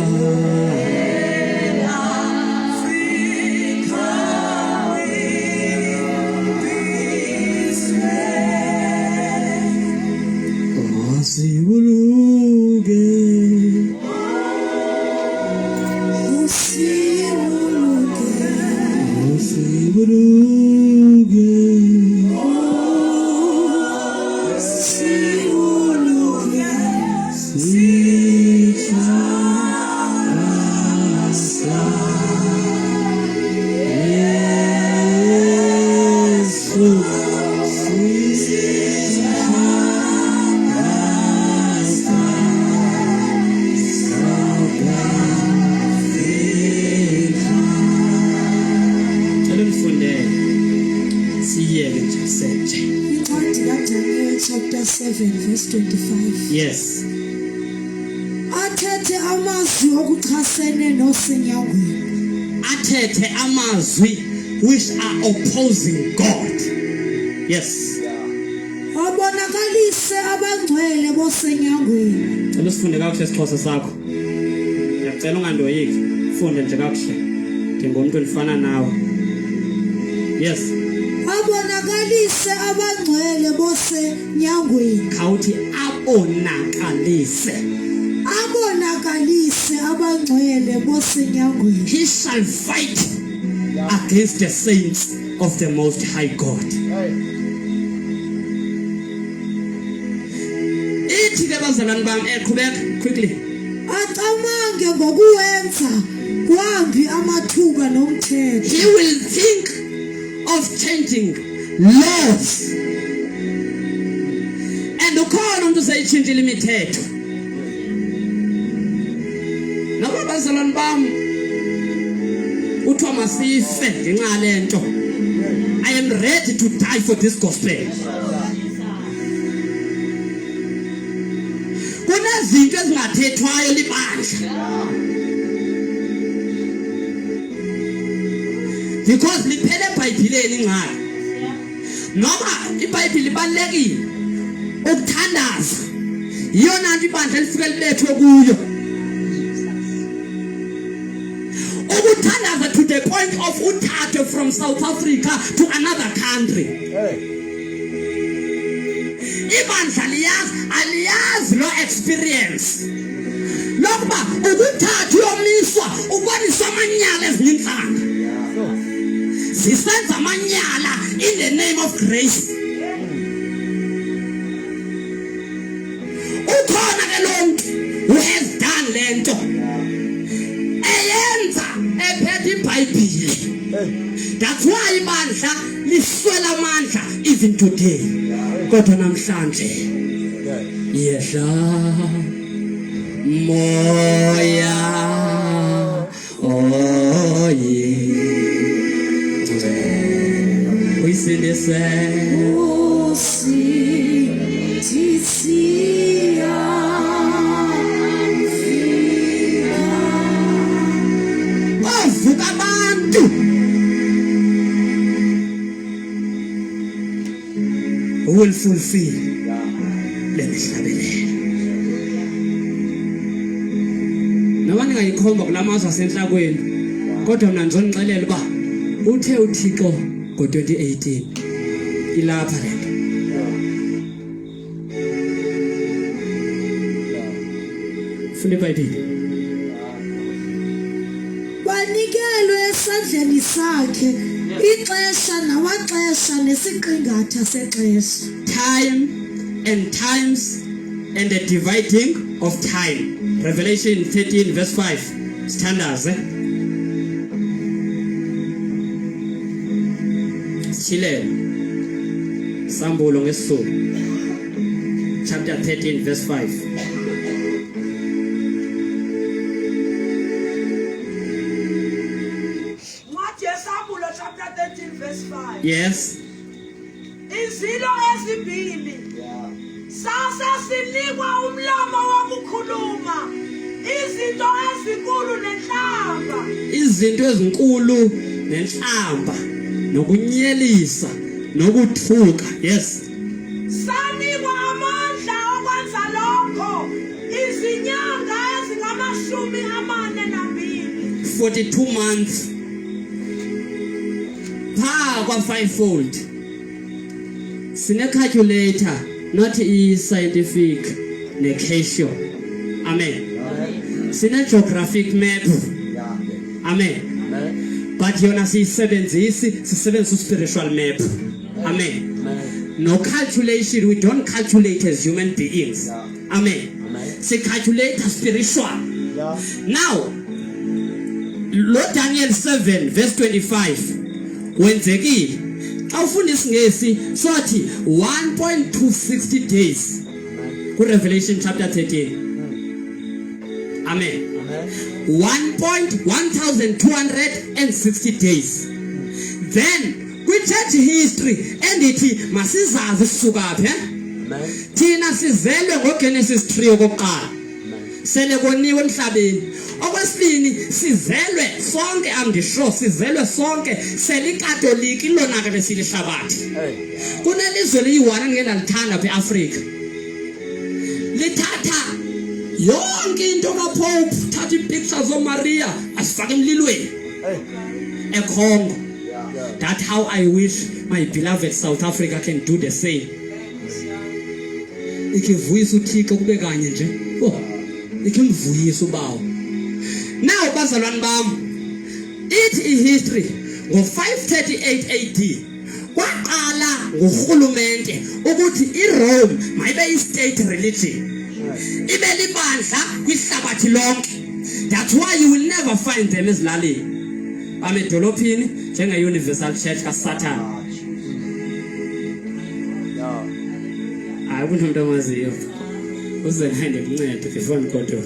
Yes. Athethe amazwi okuchasene nosenyangweni. Athethe amazwi which are opposing God. Yes. Abonakalise abangcwele bosenyangweni. Cela sifunde kakuhle isixhosa sakho. Ngiyacela ungandoyiki. Funde nje kakuhle. Njengomuntu olifana nawe. Yes. Abonakalise abangcwele bosenyangweni. Khawuthi abonakalise. Abonakalise abangcwele bosenyangweni. He shall fight against the saints of the Most High God. Ithi ke bazalwane bami eqhubeka quickly. Acamange ngokuwenza kwambi amathuba nomthetho. He will think of changing laws. And ukhona umuntu usayichinjile imithetho. Noma bazalwane bami uthiwa masife ngenxa lento. I am ready to die for this gospel. Kunezinto ezingathethwayo libandla. Because liphele eBhayibhelini ingxaki. Noma iBhayibheli libalekile ukuthandaza. Iyona nto ibandla lifike libethwe kuyo. Ukuthandaza to the point of uthathe from South Africa to another country. Ibandla aliyazi lo experience. Lokuba ukuthatha uyomiswa uboniswa amanyala ezininhlanga. Sisenza amanyala in the name of grace. Ukhona ke lo muntu who has done lento. Eyenza ephethe iBhayibheli. That's why ibandla liswela amandla even today. Kodwa namhlanje yehla moya oye uyisilise Tisia bavuka abantu will fulfill lemihlabelelo. Noma ningayikhomba kulamazwe asenhlakwenu kodwa mina ngizonixelela ba uthe uThixo ngo2018 ilapha lento. Fune iBhayibheli. Banikelwe esandleni sakhe ixesha nawaxesha nesiqingatha sexesha. Time and times and the dividing of time. Revelation 13 verse 5. Standards. Chile. Sambulo ngesuku. Chapter 13 verse 5. Chapter 13 verse 5. Yes. Izilo ezibili. Sasa sinikwa umlomo wokukhuluma. Izinto ezinkulu nenhlamba. Izinto ezinkulu nenhlamba nokunyelisa nokuthuka. Yes. Sanikwa amandla okwenza lokho. Izinyanga ezingama42. 42 months. Kwa fivefold. Sine calculator, not scientific necatio. Amen. Sine geographic map. Amen. But yona sisebenzisa spiritual map. Amen. No calculation, we don't calculate as human beings. Amen. Se calculate spiritual. Now, Lord Daniel 7 verse 25. Wenzekile xa ufunda isingesi sothi 1.260 days ku Revelation chapter 13. Amen. 1,260 days. Then we church history endithi masizazi sisuka phi. Thina sizelwe ngoGenesis 3 okokuqala. Sele koniwe emhlabeni. Okwesibili sizelwe sonke, I'm sizelwe sonke selikatoliki lona ke lesilihlabathi. Kunelizwe liyi1 ngendalithanda apha eAfrika. Lithatha yonke into kaPope, thatha ipictures oMaria asifake emlilweni. eCongo. That's how I wish my beloved South Africa can do the same. Ikivuyisa uThixo kube kanye nje. Ikimvuyisa ubawo. Now bazalwane bami, it is history. Ngo538 AD kwaqala ngurhulumente ukuthi iRome mayibe i-state religion. Ibe libandla kwihlabathi lonke. That's why you will never find them ezilalini. Amedolophini njenge Universal Church kaSatan. Hayi kunomuntu omaziyo. Uzenhande kuncede before ngigodo.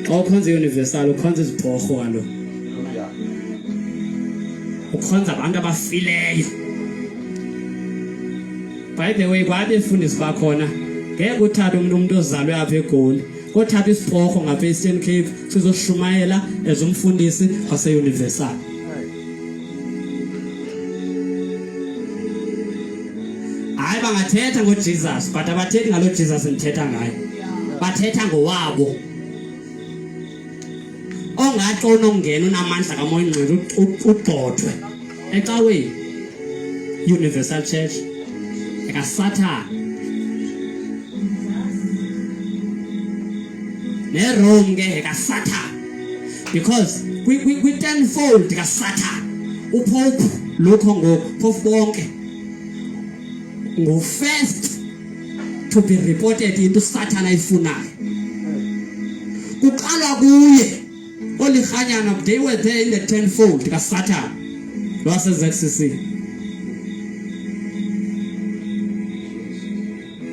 Xa ukhonza Universal ukhonza izibhorho kalo. Ukhonza abantu abafileyo. By the way, kwabefundisi bakhona ngeke uthathe umuntu ozalwe apha eGoli. Kothatha isibhorho ngapha eStern Cape sizoshumayela ezomfundisi wase Universal. Hayi bangathetha ngoJesus, but abathethi ngalo Jesus nithetha ngaye. Bathetha ngowabo. Ongathi onongena unamandla kaMoya Ingcwele ugxothwe ecaweni. Universal Church ekaSatan. neRome ke kaSatan, because we tenfold kaSatan. Upope lokho ngoPope bonke ngo first to be reported into Satan ayifunayo. Kuqala kuye olihanyana, they were there in the tenfold kaSatan lwase ZCC.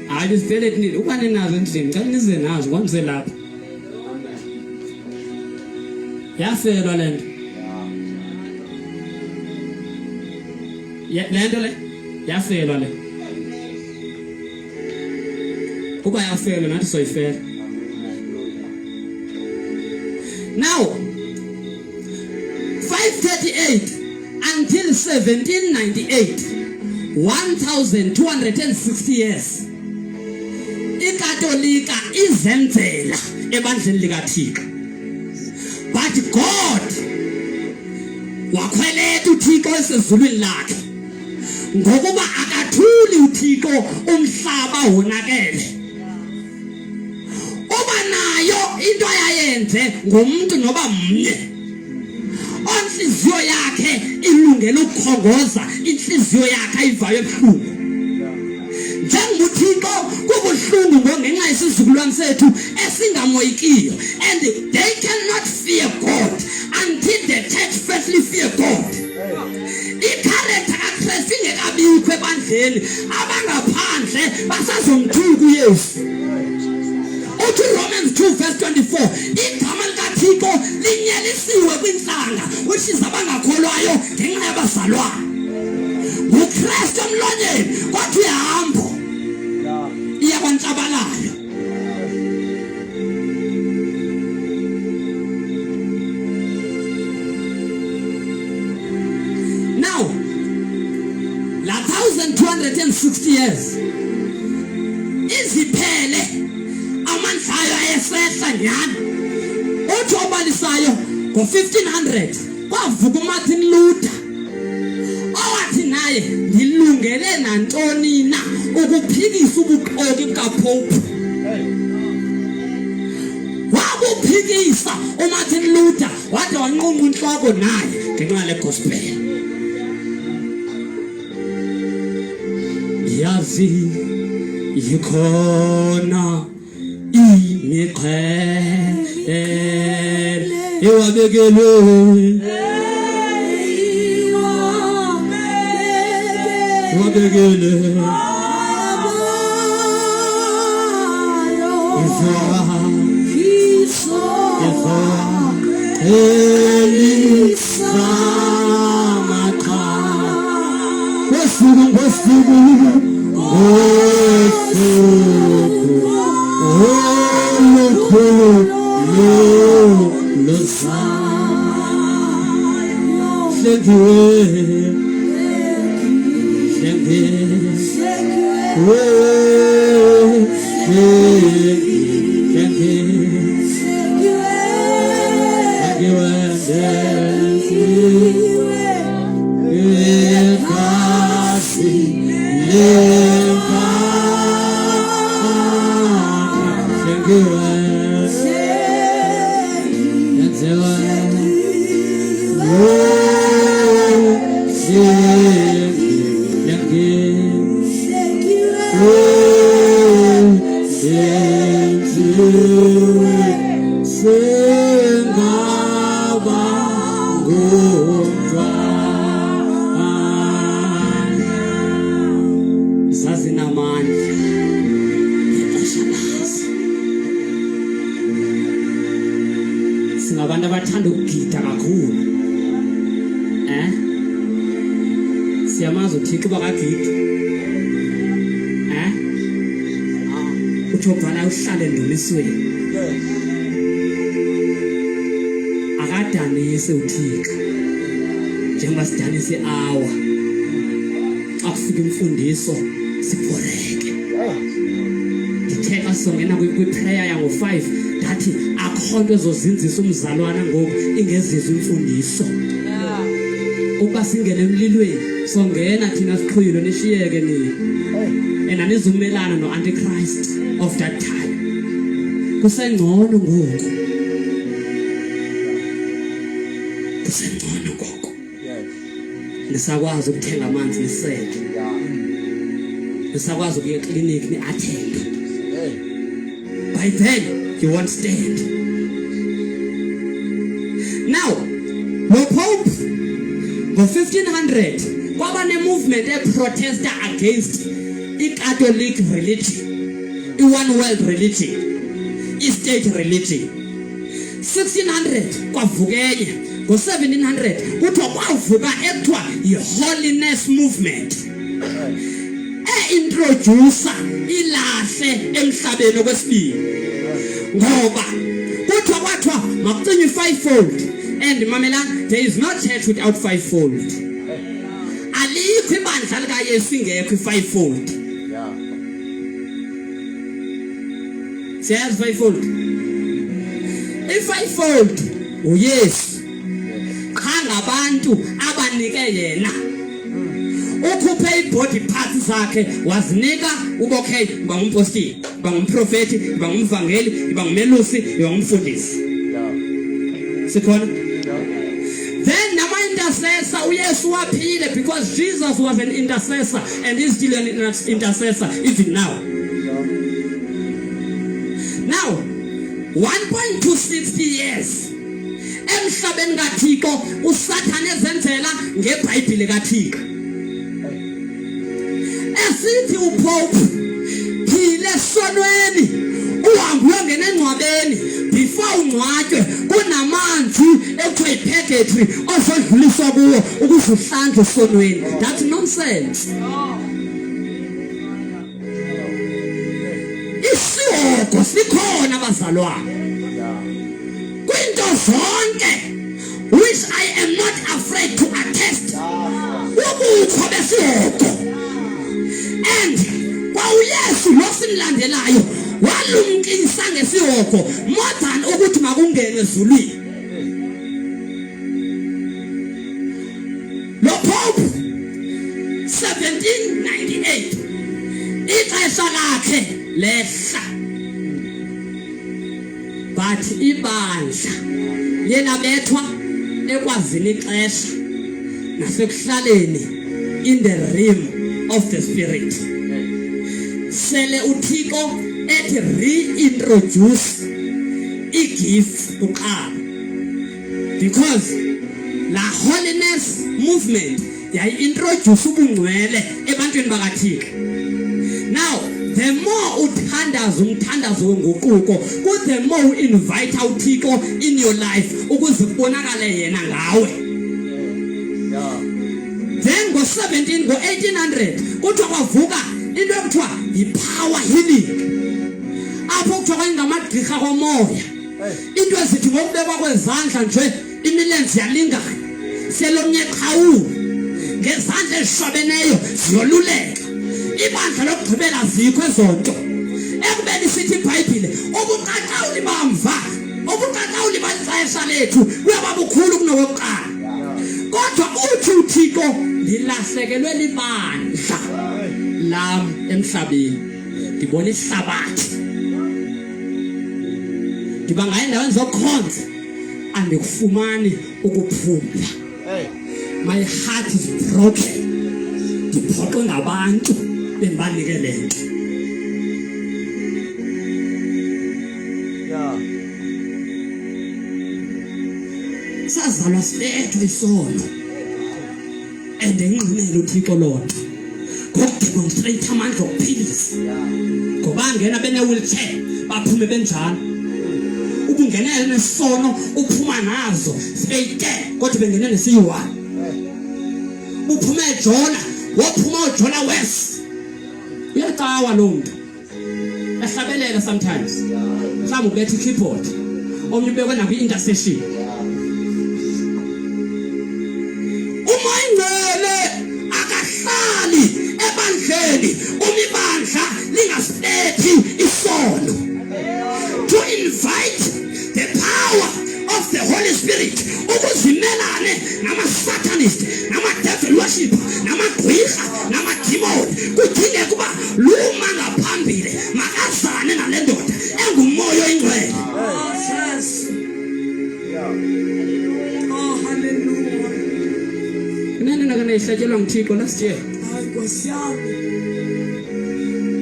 Hayi sivele kunini ubani nazo endlini xa nize nazo kwamse lapha. Yafelwa lento. Lento le yafelwa le. Kuba yafelwa nathi soyifela. Now 538 until 1798, 1260 years. IKatolika izenzela ebandleni likaThixo. But God wakhweletha uThixo esezulwini lakhe ngokuba akathuli uThixo umhlaba wonakele. Uba nayo into ayayenze ngomuntu noba mnye onhliziyo yakhe ilungele ukukhongoza inhliziyo yakhe ayivayo ebuhlungu. Njengothixo kubuhlungu ngenxa yesizukulwane sethu esingamoyikiyo, and they cannot fear God until the church firstly fear God. I-character kaKristu ingekabikho ebandleni, abangaphandle basazomthuka uYesu. Uthi Romans 2 verse 24, igama likaThixo linyelisiwe kwinhlanga, which is abangakholwayo ngenxa yabazalwane. UKristu emlonyeni kwathi uyahamba iyakwantshabalala. Now la 1260 years iziphele amandla ayesehla nyani. Uthi obalisayo ngo1500 kwavuka uMartin Luther owathi naye ngilungele nantoni na ukuphikisa ubuqoki bukaPope. Wabuphikisa uMartin Luther wathi wanqunqa inhloko naye ngenxa le gospel. Yazi yikhona imiqhele ewabekele wabegele Elisa Singabantu abathanda ukugida kakhulu. Siyamazi uThixo bakagidi. Uthophana uhlale endulisweni. Akadanise uThixo. Njengoba sidanise awa. Akufika imfundiso siboreke. Ngitheka songena kwi-prayer yango 5 ngathi akhonto ezozinzisa umzalwana ngoku ingezizwe imfundiso. Uba singene emlilweni songena thina siqhuyilo nishiyeke nini. Enanizumelana no Antichrist of that time. Kusengcono ngoku. Kusengcono ngoku. Nisakwazi ukuthenga amanzi nisele. Nisakwazi ukuya clinic ni-attend. By then you won't stand. Now, the Pope ngo-1500 kwaba ne-movement e-protesta against i-Catholic religion, i-one world religion, i-state religion. 1600 kwavukenye, ngo-1700 kuthiwa kwavuka ekuthiwa yi-holiness movement. Introducer ilahle emhlabeni okwesibili ngoba kuthiwa kwathiwa makucinywe fivefold, and mamela, there is no church without fivefold. Alikho ibandla likaYesu ingekho i-fivefold. Siyazi fivefold? I-fivefold uYesu qha ngabantu abanike yena. Ukhuphe i-body parts zakhe wazinika ubokhe uba ngumpostile, uba ngumprofeti, uba ngumvangeli, uba ngumelusi, uba ngumfundisi. Sikhona? Then nama-intercessor uYesu waphile because Jesus was an intercessor and is still an intercessor even now. Now 1.260 years emhlabeni kaThixo uSathane ezenzela ngeBhayibheli kaThixo. Esithi uPope phile sonweni uhambe uyongena engcwabeni before ungcwatywe kunamanzi ekuthiwa yi-purgatory osodluliswa kuwo ukuze uhlanjwe sonweni. That's nonsense. Isihoko sikhona bazalwane kwinto zonke which I am not afraid to attest ubukho besihoko. And kwaUyesu losimlandelayo walumkisa ngesihoko more than ukuthi makungene ezulwini. Lo Pope 1798 ixesha lakhe lehla, but ibandla yena bethwa ekwazini ixesha nasekuhlaleni in the realm of the spirit. Sele uThixo ethi reintroduce i-gift uqala, because la holiness movement yayi-introduce ubungcwele ebantwini bakaThixo. Now the more uthandaza umthandazo wenguquko, the more u-invite uThixo in your life ukuze kubonakale yena ngawe. Then ngo-1800 kuthiwa kwavuka into ekuthiwa yi-power healing apho kuthiwa kanye ngamadrika komoya into ezithi ngokubekwa kwezandla nje imilenze yalingana selomnye qhawula ngezandla ezishwabeneyo ziyoluleka ibandla lokugqibela zikho ezonto ekubeni sithi iBhayibhile ubuqaqawuli bamva ubuqaqawuli baxesha lethu kuyaba bukhulu kunokuqala kodwa uthi uThixo ngilahlekelwe libandla lam emhlabeni ngibona ihlabathi ndiba ngaye endaweni zokukhonza andikufumani ukuphumla my heart is broken ndiphoxwe ngabantu bendibanike le nto sazalwa sibethwe isono and engqinele uThixo lonto ngokudemonstrate amandla okuphilisa ngoba ngena bene-wheelchair baphume benjalo ubungenele nesono uphuma nazo sibeyite kodwa bengene nesiyi-1 uphume ejola wophuma ujola west uyacawa loo mntu ehlabelela sometimes mhlawumbe ubetha i-keyboard omnye ubekwe nakwi-intercession umoyingcwele akahlali ebandleni umibandla lingasilethi isono to invite the power of the Holy Spirit ukuzimelane nama-satanist nama-devil worship namagqwirha namadimoni kudingeka uba luma ngaphambili makazane nale ndoda engumoya oyingcwele ihlatshelwa nguThixo last year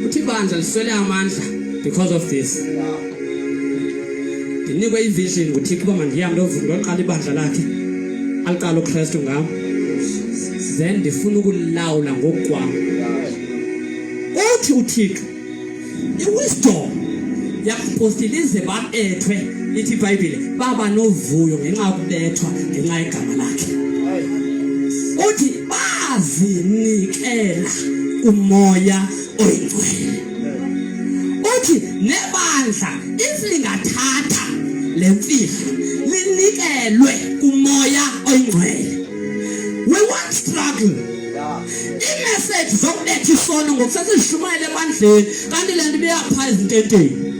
uthi ibandla liswele amandla because of this ndinikwe ivision nguThixo uba mandihambe ndiyaqala ibandla lakhe aliqala uKristu ngam then ndifuna ukulawula ngokwam uthi uThixo iwisdom yakupostilize babethwe ithi iBhayibhile baba novuyo ngenxa yokubethwa ngenxa yegama lakhe uthi bazinikela umoya oyingcwele uthi nebandla isingathatha lemfihlo linikelwe kumoya oyingcwele we won't struggle imessage zokuletha isono ngokusasishumayela ebandleni kanti le nto ibeyapha ezintenteni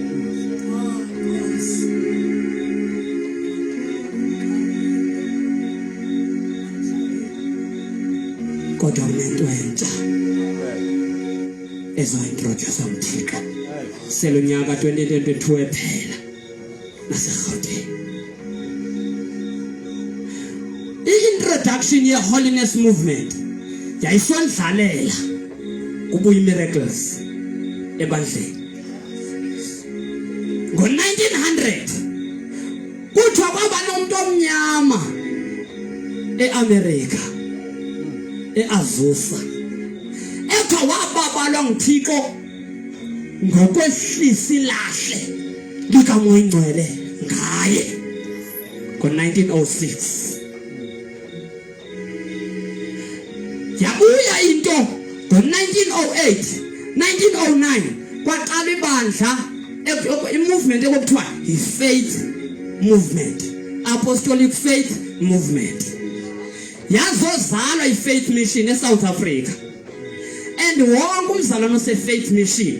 kodwa unento entsha ezointroduce uMthixo selonyaka 2022 ephela naseGauteng i-introduction ye-holiness movement yayisondlalela kubuya miracles ebandleni ngo-1900 kuthiwa kwaba nomuntu omnyama e-America e-Azusa etha wababalwa nguThixo ngokwehlisa ilahle likamoya oyingcwele ngaye ngo-1906 yabuya into ngo-1908 1909 kwaqala ibandla i-movement ekuthiwa yi-faith movement apostolic faith movement yazozalwa i-faith mission eSouth Africa and wonke umzalwane ose-faith mission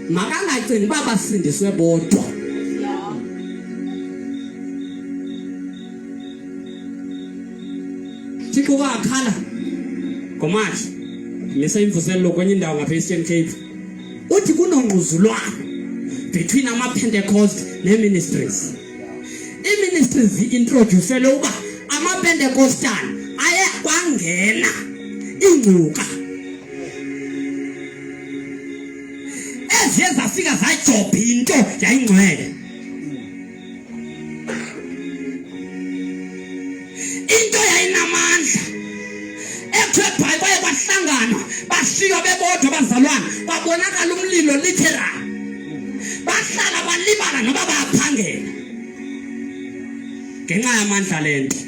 makangagcini babasindiswe bodwa Thixo wakhala ngoMatshi nesayimvuselelo kwenye indawo ngapha eStern Cape uthi kunongquzulwana between ama-Pentecost ne-ministries i-ministries zi-introducele uba ama-Pentecostal aye kwangena ingcuka eziye zafika zajobha into yayingcwele into yayinamandla ekuthiwe baye kwahlanganwa bashiywa bebodwa bazalwana babonakala umlilo literal bahlala balibala noba bayaphangela ngenxa yamandla lento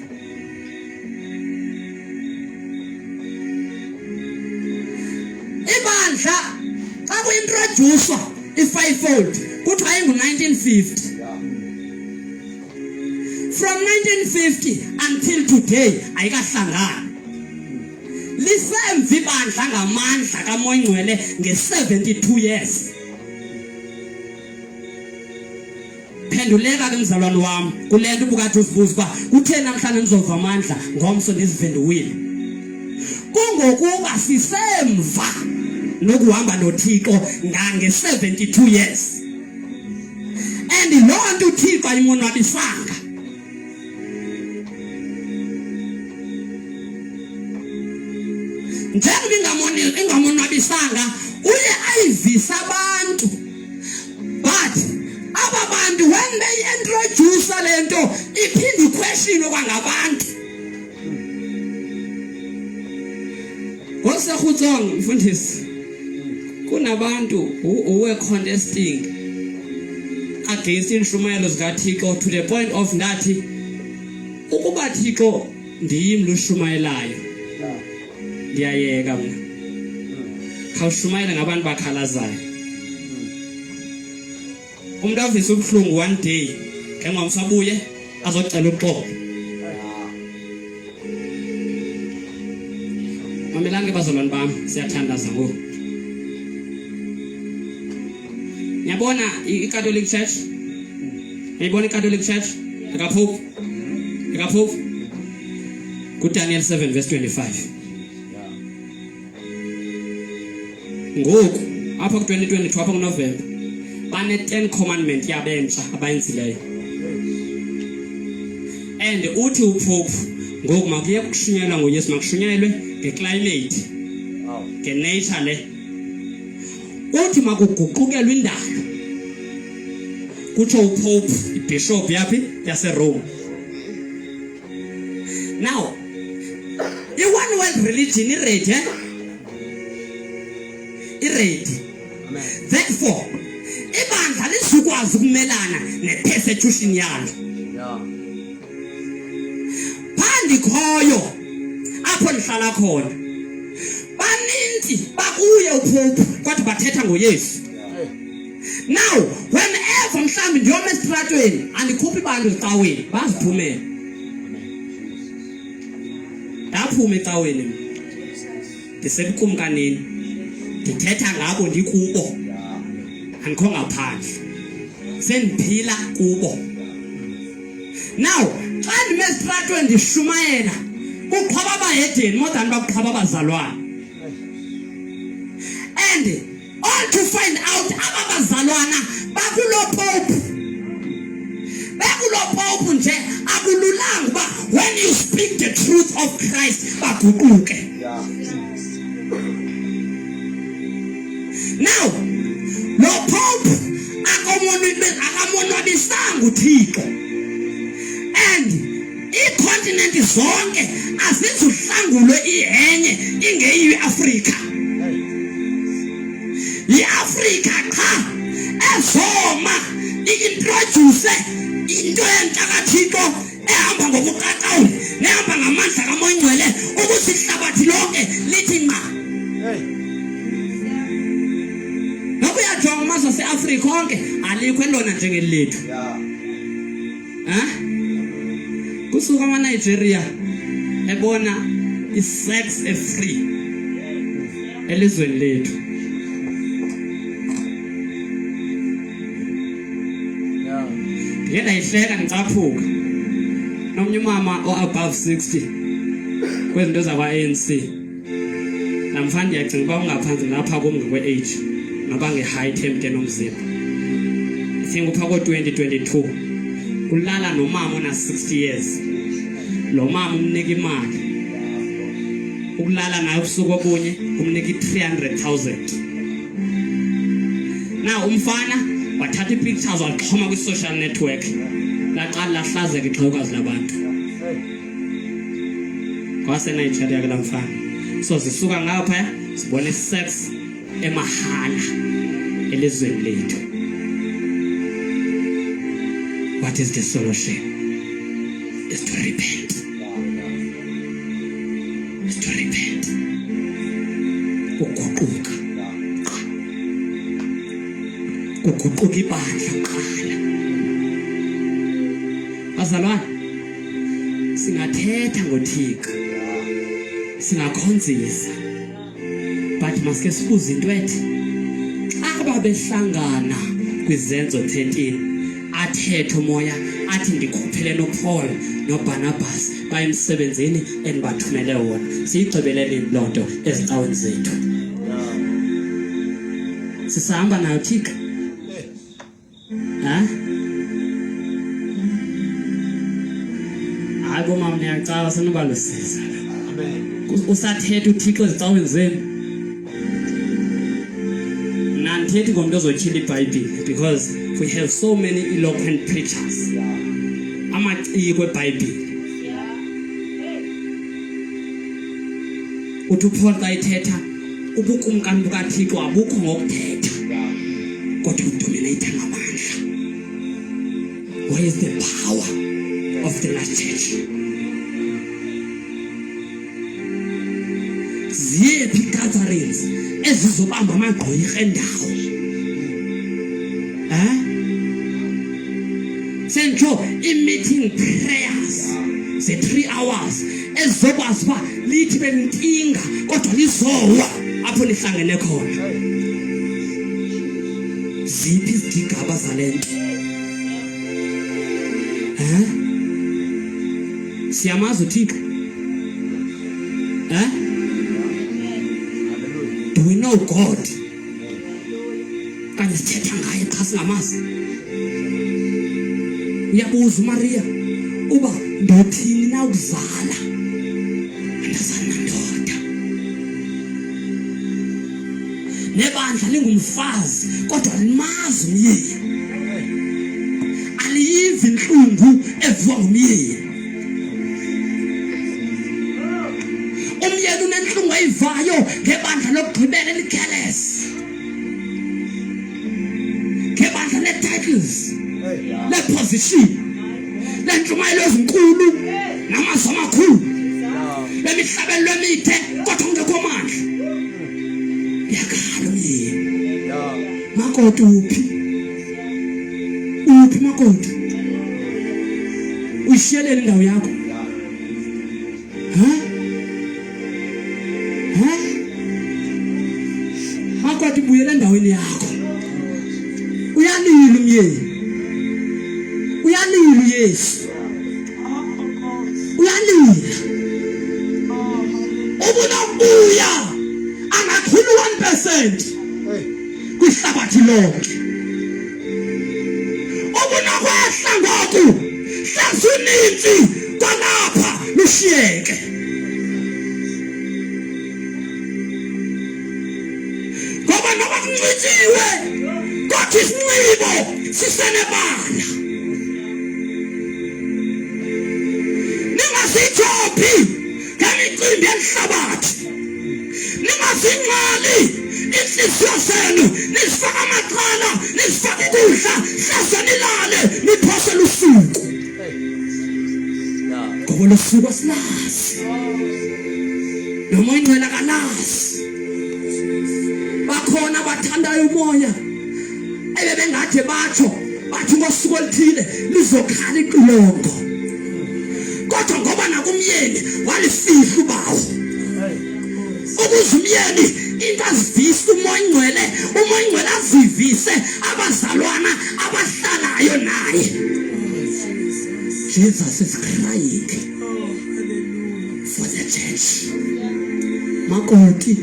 ibandla introduced i-fivefold kuthiwa ingu-1950. From 1950 until today ayikahlangani. Lisemva ibandla ngamandla kaMoya Ngcwele nge-72 years. Phenduleka ke mzalwane wami kule nto ubukade uzibuza uba kutheni namhlanje nizova amandla ngomso ndizivinduwile. Kungokuba sisemva nokuhamba noThixo ngange-72 years. And loo nto uThixo ayimonwabisanga. Njengoba ingamonwabisanga uye ayivisa abantu. But aba bantu when they introduce lento iphinde iquestion okwangabantu. Ngosekhutsonga mfundisi kunabantu who were contesting against inshumayelo zikaThixo to the point of ndathi ukuba Thixo ndiyimi lushumayelayo ndiyayeka mna khawushumayela ngabantu bakhalazayo. Umuntu avisa ubuhlungu one day ngengomsabuye azocela uxolo. Mamelanga bazalwane bami siyathandaza ngoku. Ngiyabona i-Catholic Church. Ngiyabona i-Catholic Church ekaphofu kuDaniel 7 verse 25. Ngoku apha ku-2022 apha kuNovember bane-10 commandment yabentsha abayenzileyo. And uthi uPope ngoku makuye kushunyelwa ngoYesu makushunyelwe ngeclimate ngenature le. Uthi makuguqukelwe indalo kutsho uPope ibishop yaphi yaseRome. Now i-one world religion i-ready i-ready. Therefore ibandla lisukwazi ukumelana ne-persecution yalo. Phandi khoyo apho ndihlala khona baninzi bakuye uPope kodwa bathetha ngoYesu. Now whenever mhlawumbi ndiyoma esitratweni andikhuphi bantu ecaweni baziphumele. Ndaphuma ecaweni ndisebukumkanini ndithetha ngabo ndikubo andikho ngaphandle sendiphila kubo. Now xa ndime esitratweni ndishumayela kuqhwaba abahedeni more than bakuqhwaba abazalwane. And all to find out aba bazalwana bakulo Pope nje akululanga uba when you speak the truth of Christ baguquke. Now no Pope akamonwabisanga uThixo. And icontinent zonke azizuhlangulwe ihenye ingeyiyo iAfrika. iAfrika qha ezoma i-introduce into entsha kaThixo ehamba ngokuqaqawula nehamba ngamandla kaMoya Ngcwele ukuthi ihlabathi lonke lithi nqa. Nokuyajonga amazwe aseAfrika onke alikho elona njengelethu. Kusuka amaNigeria ebona i-sex e-free elizweni lethu. Ngenda ihleka ngicaphuka nomnye umama o-above 60 kwezinto zakwa-ANC. Namhlanje ndiyacinga uba ungaphansi ngapha komnga kwe-age ngaba nge-high temp nomzimba. I think upha ko-2022 kulala nomama ona-60 years. Lo mama umnika imali ukulala naye ubusuku obunye umnika i-300,000. Now umfana wathatha i-pictures waxhoma kwi-social network laqala lahlazeka ixhawukazi labantu kwaseNigeria ke la mfana. So zisuka ngapha sibone sex emahala elizweni lethu. What is the solution? Is to repent. Is to repent. Ukuguquka. kuguquka ibandla kuqala. Bazalwane, singathetha ngoThixo, singakhonzisa, but maske sibuze into ethi xa babehlangana kwizenzo 13 athethe umoya athi ndikhuphele noPaul noBarnabas baye emsebenzini endibathumele wona. Siyigqibelele loo nto ezicaweni zethu. Sisahamba nayo Thixo. Hayi bomama niyacala senoba lusiza. Usathetha uThixo ezicaweni zenu. Nandithethi ngomntu ozotyhila iBhayibhile because we have so many eloquent preachers. Amaciko eBhayibhile. Uthi uPaul xa ethetha ubukumkani bukaThixo abukho ngokuthetha kodwa udominate ngamandla. Where is the power of the last church? Ziyephi gatherings ezizobamba amagqwirha endawo? Sentsho i-meeting prayers ze-3 hours ezizokwazi uba lithi belintinga kodwa lizowa apho lihlangene khona. Ziphi izigaba zale nto? Siyamazi uThixo? Do we know God? Kanye sithetha ngaye xa singamazi. Uyabuza uMaria uba ndothini na ukuzala andazana ndoda. Nebandla lingumfazi kodwa limazi umyeni. Aliyivi inhlungu evuka ngumyeni. Umyeni unenhlungu ayivayo ngebandla lokugqibela elicareless. Ngebandla le-titles, le-position, lentshumayelo ezinkulu namazwi amakhulu, lemihlabelo emide kodwa kungekho mandla. Yakhala umyeni. Makoti uphi? Uphi makoti? Uyishiyelele indawo yakho. Makoti buyela endaweni yakho. Uyalila umyeni. Uyalila uYesu. Uyalila. Ubunabuya angakhulu 1% kwihlabathi lonke. Ubunakwehla ngoku hlezi uninzi kwalapha lushiyeke. Ngoba noba kuncitshiwe kodwa isinxibo sisenebala. Ningasijophi ngemicimbi yelihlabathi. Ningazinqali inhliziyo zenu nisifaka amaqhala nisifaka ukudla hleze nilale niphosele usuku. Ngoba lo suku asilazi. Noma ingcwele akalazi. Bakhona bathandayo umoya ebebengade bathi ngosuku oluthile lizokhala iqilongo. Kodwa ngoba nakumyeni walifihla ubawo. Ukuze umyeni into azivise umoya ingcwele azivise abazalwana abahlalayo naye. Jesus is crying for the church. Makoti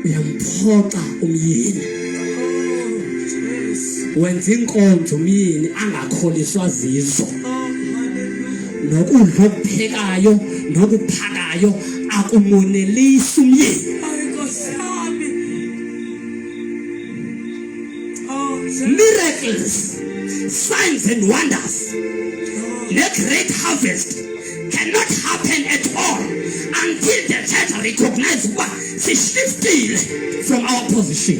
uyamphoxa umyeni. Wenza inkonzo umyeni angakholiswa zizo. Nokudla okuphekayo nokuphakayo akumonelisi umyeni. Miracles, signs and wonders, the great harvest cannot happen at all until the church recognizes what she shifted from our position.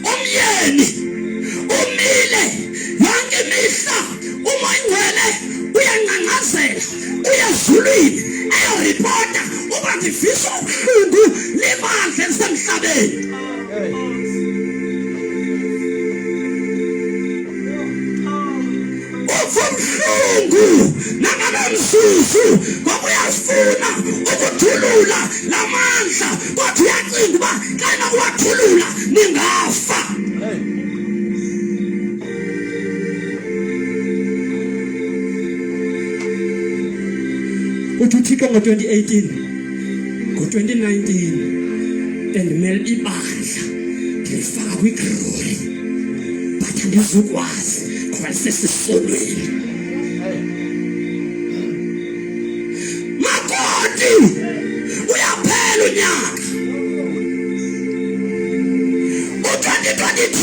Umyeni umile yonke imihla uma ingcwele emkhulwini eyoripota uba ndivisa ubuhlungu libandla elisemhlabeni. Ubuhlungu nanganomzuzu ngoba uyafuna ukuthulula lamandla kodwa uyacinga uba xa nokuwathulula ningafa. Uthi uThixo ngo-2018 ngo-2019 bendimele ibandla ndilifaka kwiglory but andizukwazi ngoba lisesisonweni. Makoti uyaphela unyaka u-2023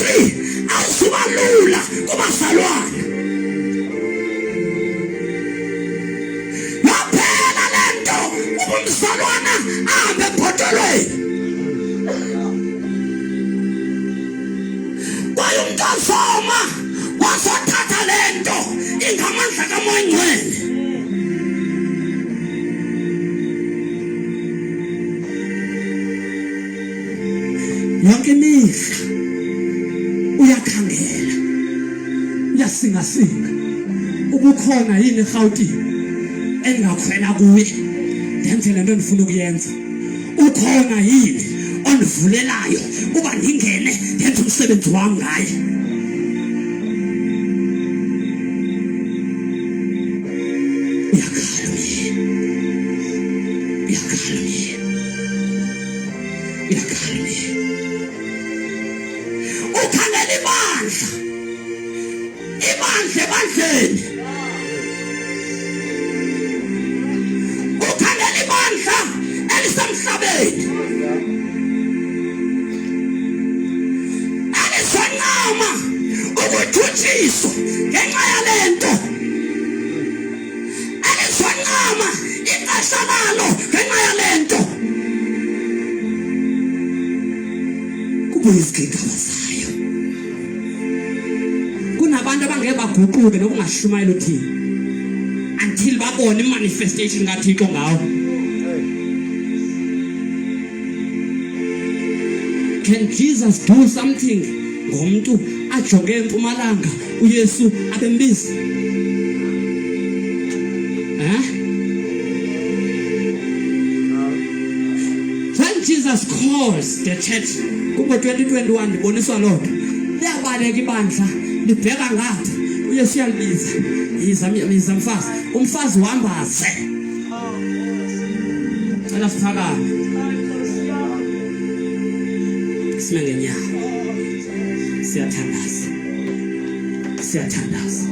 awusuba lula kubazalwane. Umzalwana ahambe ebhotolweni kwaye umntu azoma wasothatha le nto ingamandla kaMoya Ngcwele. Yonke imihla uyakhangela uyasingasinga ubukhona yini eRhawutini engingakhwela kuye ndenze lento endifuna ukuyenza. Ukhona yini ondivulelayo uba ndingene ndenze umsebenzi wami ngaye. Uyakhala uyena, uyakhala uyena, uyakhala uyena. Ukhangela ibandla ebandleni. Elisemhlabeni alizonqama ukuthutshiswa ngenxa yalento, alizonqama ixesha lalo ngenxa yalento. Kubuye izigigaba zayo. Kunabantu abangeke baguquke nokungashumayela uthini until babone imanifestation kaThixo ngawo. Can Jesus do something ngomuntu ajoge empumalanga uYesu abembiza? When Jesus calls the church kubo 2021 ndiboniswa loo nto liyabaleka ibandla libheka ngathi uYesu uyalibiza yiza mfazi umfazi wambaze cela siphakame ngenyawo. Siyathandaza.